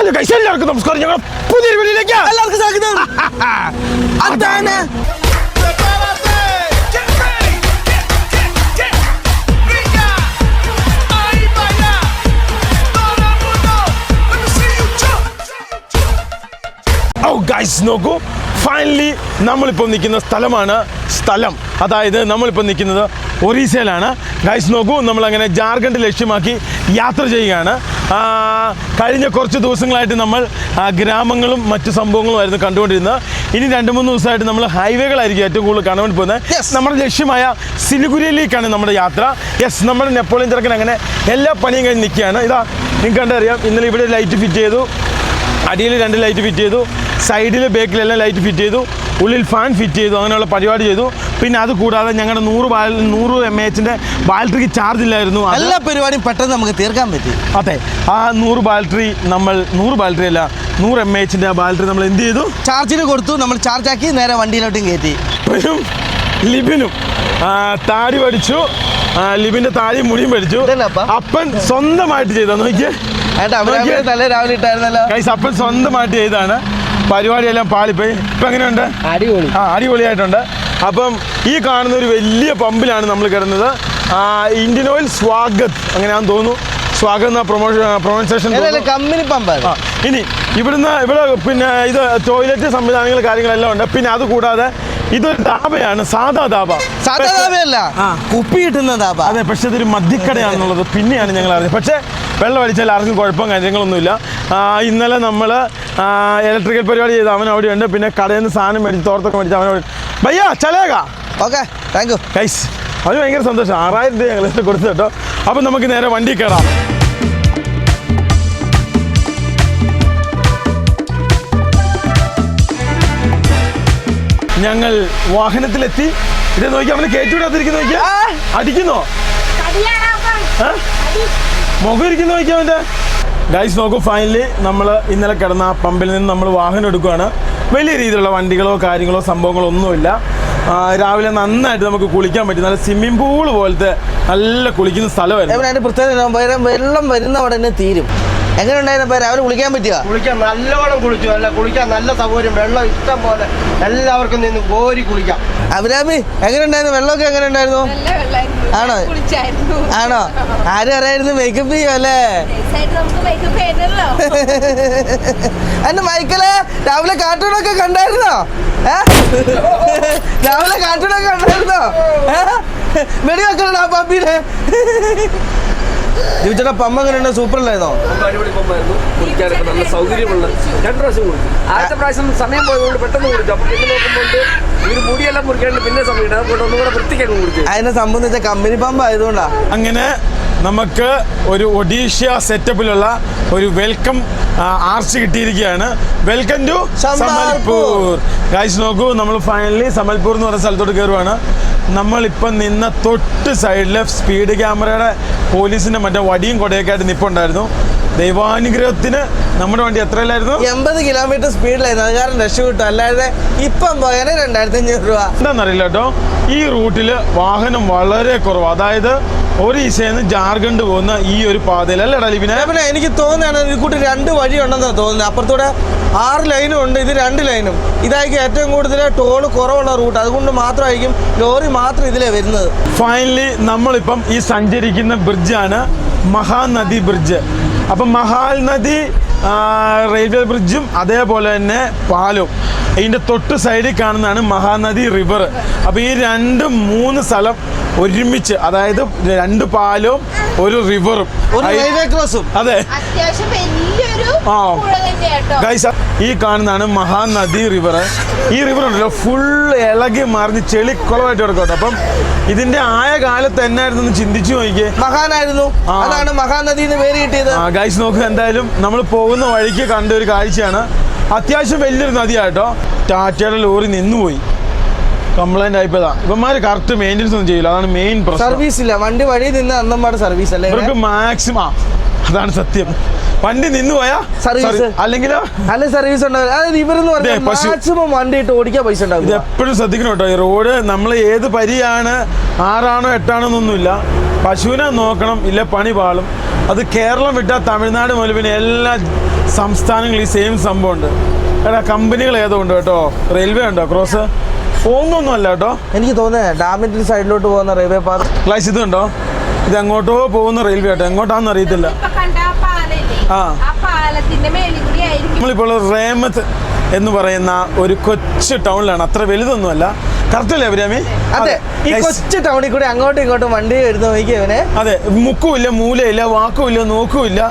Hello guys, എല്ലാവർക്കും നമസ്കാരം. ഞങ്ങൾ പുതിയൊരു വീഡിയോയിലേക്ക് എല്ലാവർക്കും സ്വാഗതം. അതാണ് ഗൈസ് നോക്കൂ, ഫൈനലി നമ്മളിപ്പോൾ നിൽക്കുന്ന സ്ഥലം അതായത് നമ്മളിപ്പോൾ നിൽക്കുന്നത് ഒറീസയിലാണ്. ഗൈസ് നോക്കൂ, നമ്മളങ്ങനെ ജാർഖണ്ഡ് ലക്ഷ്യമാക്കി യാത്ര ചെയ്യുകയാണ്. കഴിഞ്ഞ കുറച്ച് ദിവസങ്ങളായിട്ട് നമ്മൾ ഗ്രാമങ്ങളും മറ്റു സംഭവങ്ങളുമായിരുന്നു കണ്ടുകൊണ്ടിരുന്നത്. ഇനി 2-3 ദിവസമായിട്ട് നമ്മൾ ഹൈവേകളായിരിക്കും ഏറ്റവും കൂടുതൽ കാണാൻ വേണ്ടി പോകുന്നത്. നമ്മുടെ ലക്ഷ്യമായ സിലിഗുരിയിലേക്കാണ് നമ്മുടെ യാത്ര. നമ്മുടെ നെപ്പോളിയൻ ചെറുക്കൻ അങ്ങനെ എല്ലാ പണിയും കഴിഞ്ഞ് നിൽക്കുകയാണ്. ഇതാ നിങ്ങൾക്ക് കണ്ടറിയാം, ഇന്നലെ ഇവിടെ ലൈറ്റ് ഫിറ്റ് ചെയ്തു, അടിയിൽ 2 ലൈറ്റ് ഫിറ്റ് ചെയ്തു, സൈഡിൽ ബേക്കിലെല്ലാം ലൈറ്റ് ഫിറ്റ് ചെയ്തു, ഉള്ളിൽ ഫാൻ ഫിറ്റ് ചെയ്തു, അങ്ങനെയുള്ള പരിപാടി ചെയ്തു. പിന്നെ അത് കൂടാതെ ഞങ്ങളുടെ 100 mAh ബാറ്ററിക്ക് ചാർജ് ഇല്ലായിരുന്നു. എല്ലാ പരിപാടിയും പെട്ടെന്ന് നമുക്ക് തീർക്കാൻ പറ്റി. അതെ, ആ 100 ബാറ്ററി നമ്മൾ 100 ബാറ്ററി അല്ല 100 mAh ബാറ്ററി നമ്മൾ എന്ത് ചെയ്തു, ചാർജിന് കൊടുത്തു. നമ്മൾ ചാർജ് ആക്കി നേരെ വണ്ടിയിലോട്ടും കയറ്റി. ലിബിനും താടി പഠിച്ചു, ലിബിന്റെ താടിയും മുടിയും പഠിച്ചു. അപ്പൻ സ്വന്തമായിട്ട് ചെയ്താ നോക്കിയേ, രാവിലെ ഇട്ടായിരുന്നല്ലോ. അപ്പൻ സ്വന്തമായിട്ട് ചെയ്താണ്. പരിപാടിയെല്ലാം പാളിപ്പോയി. ഇപ്പം എങ്ങനെയുണ്ട്? അടിപൊളിയായിട്ടുണ്ട്. അപ്പം ഈ കാണുന്ന ഒരു വലിയ പമ്പിലാണ് നമ്മൾ കിടന്നത്. ഇന്ത്യൻ ഓയിൽ സ്വാഗത് അങ്ങനെയാണെന്ന് തോന്നുന്നു. സ്വാഗത് എന്ന പ്രൊണൗൺസിയേഷൻ കമ്പനി പമ്പാണ്. ഇനി ഇവിടെ പിന്നെ ഇത് ടോയ്ലറ്റ് സംവിധാനങ്ങൾ കാര്യങ്ങളെല്ലാം ഉണ്ട്. പിന്നെ അത് കൂടാതെ ഇതൊരു ധാബയാണ്, സാധാ ധാബയല്ല, കുപ്പി കിട്ടുന്ന ധാബ. അതെ, പക്ഷെ ഇതൊരു മദ്യക്കടയാണെന്നുള്ളത് പിന്നെയാണ് ഞങ്ങൾ അറിഞ്ഞത്. പക്ഷേ വെള്ളം അടിച്ചാൽ ആർക്കും കുഴപ്പം കാര്യങ്ങളൊന്നുമില്ല. ഇന്നലെ നമ്മൾ ഇലക്ട്രിക്കൽ പരിപാടി ചെയ്ത് അവൻ അവിടെയുണ്ട്. പിന്നെ കടയിൽ നിന്ന് സാധനം മേടിച്ച് തോർത്തൊക്കെ മേടിച്ച് അവൻ അവിടെ ഭയ്യാ ചലേക. Okay, thank you guys. അത് ഭയങ്കര സന്തോഷം. 6000 രൂപ ഞങ്ങൾ കൊടുത്തു കേട്ടോ. അപ്പം നമുക്ക് നേരെ വണ്ടി കയറാം. ഞങ്ങൾ വാഹനത്തിലെത്തി. ഇത് നോക്കി, അവന് കയറ്റിവിടാത്തിരിക്കുന്നു. നോക്കിയാ അടിക്കുന്നോ, മുഖം ഇരിക്കുന്നു നോക്കിയാ അവൻ്റെ. ഗൈസ് നോക്കൂ, ഫൈനലി നമ്മൾ ഇന്നലെ കിടന്ന ആ പമ്പിൽ നിന്ന് നമ്മൾ വാഹനം എടുക്കുകയാണ്. വലിയ രീതിയിലുള്ള വണ്ടികളോ കാര്യങ്ങളോ സംഭവങ്ങളോ ഒന്നുമില്ല. രാവിലെ നന്നായിട്ട് നമുക്ക് കുളിക്കാൻ പറ്റും. നല്ല സ്വിമ്മിംഗ് പൂൾ പോലത്തെ നല്ല കുളിക്കുന്ന സ്ഥലമായിരുന്നു. അതിന്റെ പ്രത്യേകത വെള്ളം വരുന്ന ഉടനെ തീരും. എങ്ങനെ ഉണ്ടായിരുന്നു രാവിലെ കുളിക്കാൻ പറ്റുക? കുളിക്കാൻ നല്ലോണം കുളിച്ചു. കുളിക്കാൻ നല്ല സൗകര്യം, വെള്ളം ഇഷ്ടം പോലെ, എല്ലാവർക്കും നിന്ന് കോരി കുളിക്കാം. അഭിരാമി, എങ്ങനെ ഉണ്ടായിരുന്നു? വെള്ളമൊക്കെ എങ്ങനെ ഉണ്ടായിരുന്നു? ആണോ ആണോ ആരും അറിയായിരുന്നു മേക്കപ്പ് ചെയ്യും അല്ലേ? എന്റെ മൈക്കലെ, രാവിലെ കാർട്ടൂണൊക്കെ കണ്ടായിരുന്നോ? രാവിലെ കാർട്ടൂണൊക്കെ കണ്ടായിരുന്നോ? വെടിവെക്കണോ ആ പമ്പിനെ? ജീവിച്ചേട്ടാ, പമ്പ് എങ്ങനെയുണ്ട്? സൂപ്പർ അല്ലായിരുന്നോ? അടിപൊളി പമ്പായിരുന്നു. കുളിക്കാനൊക്കെ നല്ല സൗകര്യമുള്ള. 2 പ്രാവശ്യം കുളിച്ചു. ആദ്യത്തെ പ്രാവശ്യം സമയം പോയതുകൊണ്ട് പെട്ടെന്ന് കുളിച്ചു. അപ്പൊ പിന്നെ നോക്കുമ്പോൾ ഇവര് മുടിയെല്ലാം മുറിക്കാണ്ട് പിന്നെ സമയം അതുകൊണ്ട് ഒന്നുകൂടെ വൃത്തിക്കാണ് കുളിച്ചു. അതിനെ സംബന്ധിച്ച കമ്പനി പമ്പ് ആയതുകൊണ്ടാ. അങ്ങനെ നമുക്ക് ഒരു ഒഡീഷ സെറ്റപ്പിലുള്ള ഒരു വെൽക്കം ആർച്ച് കിട്ടിയിരിക്കുകയാണ്. Welcome to Sambalpur. ഗൈസ് നോക്കൂ, നമ്മൾ ഫൈനലി സമൽപൂർ എന്ന് പറയുന്ന സ്ഥലത്തോട്ട് കയറുവാണ്. നമ്മളിപ്പം നിന്ന തൊട്ട് സൈഡിലെ സ്പീഡ് ക്യാമറയുടെ പോലീസിന്റെ മറ്റേ വടിയും കൊടയൊക്കെ ആയിട്ട് നിപ്പുണ്ടായിരുന്നു. ദൈവാനുഗ്രഹത്തിന് നമ്മുടെ വണ്ടി എത്രയിലായിരുന്നു? 80 കിലോമീറ്റർ സ്പീഡിലായിരുന്നു. അത് കാരണം രക്ഷപ്പെട്ടു. അല്ലാതെ ഇപ്പം പോയാൽ 2500 രൂപ. എന്താണെന്നറിയില്ല കേട്ടോ, ഈ റൂട്ടിൽ വാഹനം വളരെ കുറവ്. അതായത് ഒറീസയിൽ ജാർഖണ്ഡ് പോകുന്ന ഈ ഒരു പാതയിൽ അല്ലേടാ ലിബിനെ? പിന്നെ എനിക്ക് തോന്നുകയാണ് ഇത് കൂട്ടി 2 വഴി ഉണ്ടെന്നാണ് തോന്നുന്നത്. അപ്പുറത്തൂടെ 6 ലൈനും ഉണ്ട്, ഇത് 2 ലൈനും. ഇതായിരിക്കും ഏറ്റവും കൂടുതൽ ടോള് കുറവുള്ള റൂട്ട്. അതുകൊണ്ട് മാത്രമായിരിക്കും ലോറി മാത്രം ഇതിലേ വരുന്നത്. ഫൈനലി നമ്മളിപ്പം ഈ സഞ്ചരിക്കുന്ന ബ്രിഡ്ജാണ് മഹാനദി ബ്രിഡ്ജ്. അപ്പം മഹാനദി റെയിൽവേ ബ്രിഡ്ജും അതേപോലെ തന്നെ പാലവും ഇതിൻ്റെ തൊട്ട് സൈഡിൽ കാണുന്നതാണ് മഹാനദി റിവർ. അപ്പോൾ ഈ 2-3 സ്ഥലം ഒരുമിച്ച്, അതായത് 2 പാലവും ഒരു റിവറും റെയിൽവേ ക്രോസും. അതെ, ആ ഗൈസ്, ഈ കാണുന്നതാണ് മഹാനദി റിവർ. ഈ റിവർ ഉണ്ടല്ലോ ഫുൾ ഇളകി മറിഞ്ഞ് ചെളിക്കുളമായിട്ട് കിടക്കട്ടെ. അപ്പം ഇതിന്റെ ആയ കാലത്ത് എന്നായിരുന്നു ചിന്തിച്ചു നോക്കിയേ. മഹാനായിരുന്നു, അതാണ് മഹാനദിന്ന് പേര് കിട്ടിയത്. ഗൈസ് നോക്കുക, എന്തായാലും നമ്മൾ പോകുന്ന വഴിക്ക് കണ്ട ഒരു കാഴ്ചയാണ്. അത്യാവശ്യം വലിയൊരു നദിയാട്ടോ. ടാറ്റയുടെ ലോറി നിന്നുപോയി, കംപ്ലൈന്റ് ആയിപ്പോതാ. ഇവന്മാര് കറക്റ്റ് മെയിൻ്റെനൻസ് ഒന്നും ചെയ്യില്ല, അതാണ് മെയിൻ പ്രശ്നം. സർവീസ് ഇല്ല, വണ്ടി വഴി നിന്ന് അന്നമ്പാട് സർവീസ് അല്ലേ ഇവർക്ക് മാക്സിമം. അതാണ് സത്യം. വണ്ടി നിന്ന് പോയാ സർവീസ്, അല്ലെങ്കിലോ അല്ലെ സർവീസ് ഉണ്ടാവില്ല. അതായത് ഇവരെന്ന് പറഞ്ഞാൽ മാക്സിമം വണ്ടി ഇട്ട് ഓടിക്കാൻ പൈസ ഉണ്ടാവും. ഇത് എപ്പോഴും ശ്രദ്ധിക്കണം കേട്ടോ. ഈ റോഡ് നമ്മൾ ഏത് പരിയാണ്, 6 ആണോ 8 ആണോ എന്നൊന്നുമില്ല. പശുവിനെ നോക്കണം, ഇല്ല പണി പാളും. അത് കേരളം വിട്ടാൽ തമിഴ്നാട് മുതൽ പിന്നെ എല്ലാ സംസ്ഥാനങ്ങളും ഈ സെയിം സംഭവം ഉണ്ട്. എടാ കമ്പനികൾ ഏതോ ഉണ്ട് കേട്ടോ. റെയിൽവേ ഉണ്ടോ ക്രോസ്? ഒന്നൊന്നും അല്ല കേട്ടോ. എനിക്ക് തോന്നുന്നത് ഡാമിൻ്റെ സൈഡിലോട്ട് പോകുന്ന റെയിൽവേ പാത. ക്ലാസ് ഇതുണ്ടോ? ഇത് എങ്ങോട്ടോ പോകുന്ന റെയിൽവേ കേട്ടോ. എങ്ങോട്ടാണെന്ന് അറിയത്തില്ല. ആ, നമ്മളിപ്പോൾ റേമത്ത് എന്ന് പറയുന്ന ഒരു കൊച്ചു ടൗണിലാണ്. അത്ര വലുതൊന്നുമല്ല. കറക്റ്റ് അല്ലേ അഭിരാമി? അതെ, ഈ കൊച്ചു ടൗണിൽ കൂടി അങ്ങോട്ടും ഇങ്ങോട്ടും വണ്ടി എടുത്ത് നോക്കിയവനെ. അതെ, മുക്കുമില്ല, മൂലയില്ല, വാക്കുമില്ല, നോക്കുമില്ല,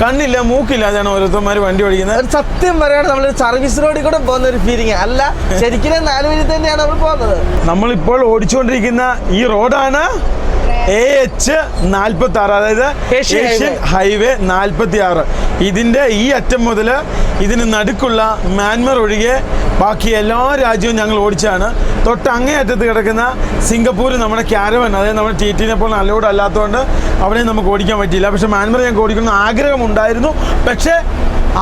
കണ്ണില്ല, മൂക്കില്ല. അതാണ് ഓരോരുത്തന്മാർ വണ്ടി ഓടിക്കുന്നത്. ഒരു സത്യം പറയുകയാണ്, നമ്മൾ സർവീസ് റോഡിൽ കൂടെ പോകുന്ന ഒരു ഫീലിംഗ് അല്ല, ശരിക്കും 4 വഴി തന്നെയാണ് നമ്മൾ പോകുന്നത്. നമ്മളിപ്പോൾ ഓടിച്ചുകൊണ്ടിരിക്കുന്ന ഈ റോഡാണ് AH-46, അതായത് ഏഷ്യൻ ഹൈവേ 46. ഇതിൻ്റെ ഈ അറ്റം മുതൽ ഇതിന് നടുക്കുള്ള മ്യാൻമർ ഒഴികെ ബാക്കി എല്ലാ രാജ്യവും ഞങ്ങൾ ഓടിച്ചാണ്. തൊട്ട് അങ്ങേ അറ്റത്ത് കിടക്കുന്ന സിംഗപ്പൂർ നമ്മുടെ ക്യാരവൻ, അതായത് നമ്മുടെ TT-നെ പോലെ അലോഡ് അല്ലാത്തതുകൊണ്ട് അവിടെ നമുക്ക് ഓടിക്കാൻ പറ്റിയില്ല. പക്ഷേ മ്യാൻമർ ഞങ്ങൾക്ക് ഓടിക്കുന്ന ആഗ്രഹമുണ്ടായിരുന്നു. പക്ഷേ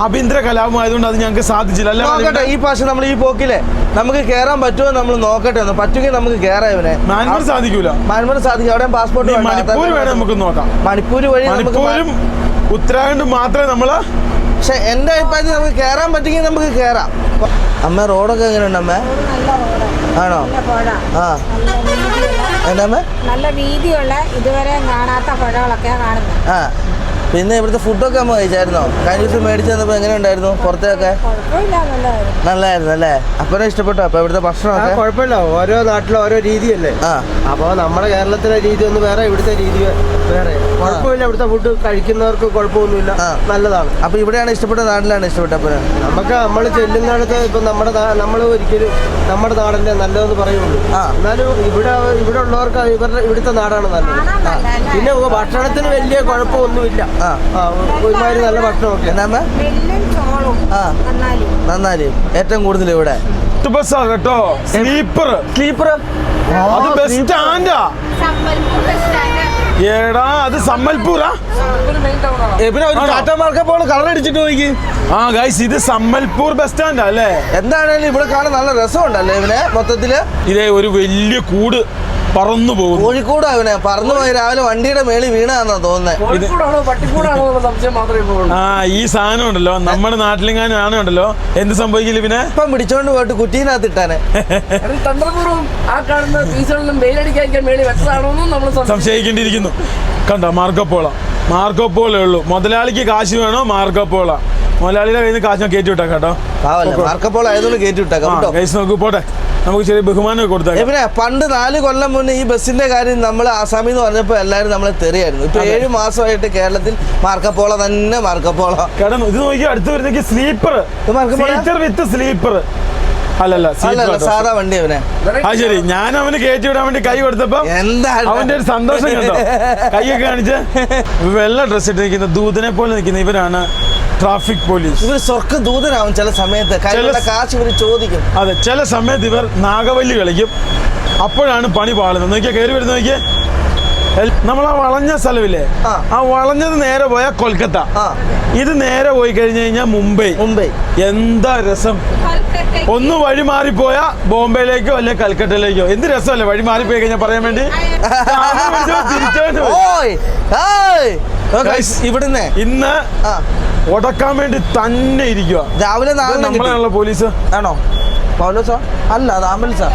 ആഭ്യന്തര കലാപമായതുകൊണ്ട് അത് ഞങ്ങൾക്ക് സാധിച്ചില്ല. നോക്കട്ടെ, ഈ പ്രാവശ്യം നമ്മൾ ഈ പോക്കിലെ നമുക്ക് കയറാൻ പറ്റുമോ നമ്മൾ നോക്കട്ടെ. ഒന്ന് പറ്റുമെങ്കിൽ നമുക്ക് കയറാം. ഇവനെ മ്യാൻമർ സാധിക്കൂല. മ്യാൻമർ സാധിക്കും. അവിടെ പാസ്പോർട്ട് മണിപ്പൂർ വേണം നമുക്ക് നോക്കാം. മണിപ്പൂർ വഴി മണിപ്പൂരും ഉത്തരാഖണ്ഡും മാത്രമേ നമ്മള്. പക്ഷെ എൻ്റെ അഭിപ്രായത്തിൽ നമുക്ക് കയറാൻ പറ്റുമെങ്കിൽ നമുക്ക് കയറാം. അമ്മ റോഡൊക്കെ എങ്ങനെയുണ്ട് അമ്മ? ആണോ? ആ, എന്താ അമ്മ? നല്ല വീതിയുള്ള ഇതുവരെ കാണാത്ത പുഴകളൊക്കെ കാണുന്നത്. ആ, പിന്നെ ഇവിടുത്തെ ഫുഡൊക്കെ അമ്മ കഴിച്ചായിരുന്നോ? കഴിഞ്ഞ ദിവസം മേടിച്ചു തന്നപ്പോൾ എങ്ങനെ ഉണ്ടായിരുന്നു? പുറത്തൊക്കെ നല്ലതായിരുന്നു അല്ലേ? അപ്പനെ ഇഷ്ടപ്പെട്ടോ? അപ്പൊ ഇവിടുത്തെ ഭക്ഷണമൊക്കെ കുഴപ്പമില്ല. ഓരോ നാട്ടിലും ഓരോ രീതിയല്ലേ. അപ്പോൾ നമ്മുടെ കേരളത്തിലെ രീതി ഒന്ന് വേറെ, ഇവിടുത്തെ രീതി വേറെ. കുഴപ്പമില്ല, ഇവിടുത്തെ ഫുഡ് കഴിക്കുന്നവർക്ക് കുഴപ്പമൊന്നുമില്ല, നല്ലതാണ്. അപ്പൊ ഇവിടെയാണ് ഇഷ്ടപ്പെട്ട, നാട്ടിലാണ് ഇഷ്ടപ്പെട്ട? നമുക്ക് നമ്മൾ ചെല്ലുന്നിടത്ത് ഇപ്പം നമ്മൾ ഒരിക്കലും നമ്മുടെ നാടല്ലേ നല്ലതെന്ന് പറയുള്ളൂ. എന്നാലും ഇവിടെ ഉള്ളവർക്ക് ഇവിടുത്തെ നാടാണ് നല്ലത്. പിന്നെ ഭക്ഷണത്തിന് വലിയ കുഴപ്പമൊന്നുമില്ല. ഒരുമാതിരി നല്ല ഭക്ഷണമൊക്കെ. നന്നാലും ഏറ്റവും കൂടുതൽ ഇവിടെ കേട്ടോ സ്ലീപ്പർ. അത് ബസ് സ്റ്റാൻഡാ. ഏടാ, അത് സമ്മൽപൂരാ. പിന്നെ ഒരു ടാറ്റ മാർക്കപ്പോൾ കളർ അടിച്ചിട്ട് നോക്കി. ആ ഗൈസ്, ഇത് സമ്മൽപൂർ ബസ് സ്റ്റാൻഡാ അല്ലേ? എന്താണേലും ഇവിടെ കാണാൻ നല്ല രസമുണ്ടല്ലേ ഇവനെ മൊത്തത്തില്. ഇതേ ഒരു വലിയ കൂട് പറന്നു പോകും. കോഴിക്കോട് അവനെ പറന്നു പോയി രാവിലെ വണ്ടിയുടെ മേളിൽ വീണാന്നാ തോന്നുന്നത്. ആ, ഈ സാധനം ഉണ്ടല്ലോ നമ്മുടെ നാട്ടിലെങ്ങാനും ആണുണ്ടല്ലോ, എന്ത് സംഭവിക്കില്ല പിന്നെ ഇപ്പം പിടിച്ചോണ്ട് പോയിട്ട് കുറ്റീനകത്ത് ഇട്ടാനെ. സംശയിക്കേണ്ടിയിരിക്കുന്നു. കണ്ടോ മാർക്കോപ്പോളേ ഉള്ളൂ. മുതലാളിക്ക് കാശ് വേണോ? മാർക്കോപ്പോള. മുതലാളിയുടെ കയ്യിൽ നിന്ന് കാശ് കയറ്റി വിട്ടാ കേട്ടോ. മാർക്കോപ്പോള ആയതുകൊണ്ട് കയറ്റി വിട്ടാ. നോക്കൂ, പോട്ടെ, നമുക്ക് ചെറിയ ബഹുമാനം കൊടുത്താൽ. പിന്നെ പണ്ട് 4 കൊല്ലം മുന്നേ ഈ ബസ്സിന്റെ കാര്യം നമ്മൾ ആസാമിൽ നിന്ന് പറഞ്ഞപ്പോൾ എല്ലാവരും നമ്മളെ തെറിയായിരുന്നു. ഇപ്പൊ 7 മാസമായിട്ട് കേരളത്തിൽ മാർക്കോപ്പോള തന്നെ. മാർക്കോപ്പോള കിടന്നു. ഇത് നോക്കി, അടുത്ത് വരുന്നെങ്കിൽ സ്ലീപ്പർ വിത്ത് സ്ലീപ്പർ. അല്ലല്ല, സാധാ വണ്ടി അവനെ. ആ ശരി, ഞാൻ അവന് കയറ്റി വിടാൻ വേണ്ടി കൈ കൊടുത്തപ്പോ അവന്റെ ഒരു സന്തോഷം കണ്ടോ? കൈയൊക്കെ കാണിച്ച് വെള്ള ഡ്രസ് ഇട്ടിരിക്കുന്ന ദൂതനെ പോലെ നിൽക്കുന്ന ഇവരാണ് ട്രാഫിക് പോലീസ്. ഇവർ സ്വർഗ്ഗ ദൂതനാവും ചില സമയത്ത്. കാശ് ഇവർ ചോദിക്കും. അതെ, ചില സമയത്ത് ഇവർ നാഗവല്ലി കളിക്കും. അപ്പോഴാണ് പണി പാളുന്നത്. നോക്കിയാ, കയറി വരുന്ന നോക്കിയേ. നമ്മൾ ആ വളഞ്ഞ സ്ഥലമില്ലേ, ആ വളഞ്ഞത് നേരെ പോയാൽ കൊൽക്കത്ത, ഇത് നേരെ പോയി കഴിഞ്ഞു കഴിഞ്ഞാൽ മുംബൈ. എന്താ രസം! ഒന്ന് വഴി മാറിപ്പോയാ ബോംബെയിലേക്കോ അല്ലെ കൽക്കട്ടയിലേക്കോ. എന്ത് രസമല്ലേ വഴി മാറിപ്പോയി കഴിഞ്ഞാൽ പറയാൻ വേണ്ടി. ഇവിടുന്ന് ഇന്ന് ഉടക്കാൻ വേണ്ടി തന്നെ ഇരിക്കുക. രാവിലെ നമ്മളാണല്ലോ പോലീസ്. ആണോ? പൗലോസോ? അല്ല, അത് ആംബുലൻസാ.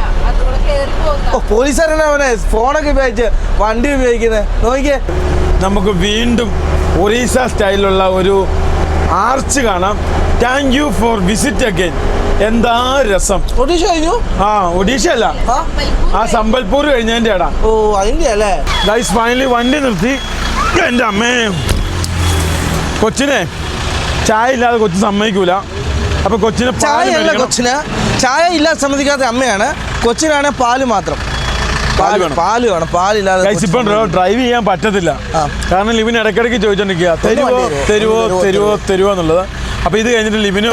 പോലീസുകാരനെ അവനെ ഫോണൊക്കെ ഉപയോഗിച്ച് വണ്ടി ഉപയോഗിക്കുന്നത് നോക്കിയേ. നമുക്ക് വീണ്ടും ഒറീസ സ്റ്റൈലിലുള്ള ഒരു ആർച്ച് കാണാം. Thank you for visit again. എന്താ രസം! ഒഡീഷ കഴിഞ്ഞു? ആ, ഒഡീഷ അല്ല, ആ സമ്പൽപൂർ കഴിഞ്ഞതിന്റെ ഇടാ. ഓ, അതിന്റെ അല്ലേ? ഗൈസ്, ഫൈനലി വണ്ടി നിർത്തി. എൻ്റെ അമ്മേ, കൊച്ചിനെ ചായ ഇല്ലാതെ കൊച്ചു സമ്മതിക്കൂല. അപ്പൊ കൊച്ചിന് ചായ ഇല്ലാതെ സമ്മതിക്കാത്ത അമ്മയാണ്. കൊച്ചിനാണ് പാല് മാത്രം. പാല് വേണം. പാലില്ലാതെ ഇപ്പം ഡ്രൈവ് ചെയ്യാൻ പറ്റത്തില്ല. കാരണം ലിവിൻ ഇടയ്ക്കിടയ്ക്ക് ചോദിച്ചോണ്ടിരിക്കുക, തരുവോ എന്നുള്ളത്. അപ്പൊ ഇത് കഴിഞ്ഞിട്ട് ലിവിന്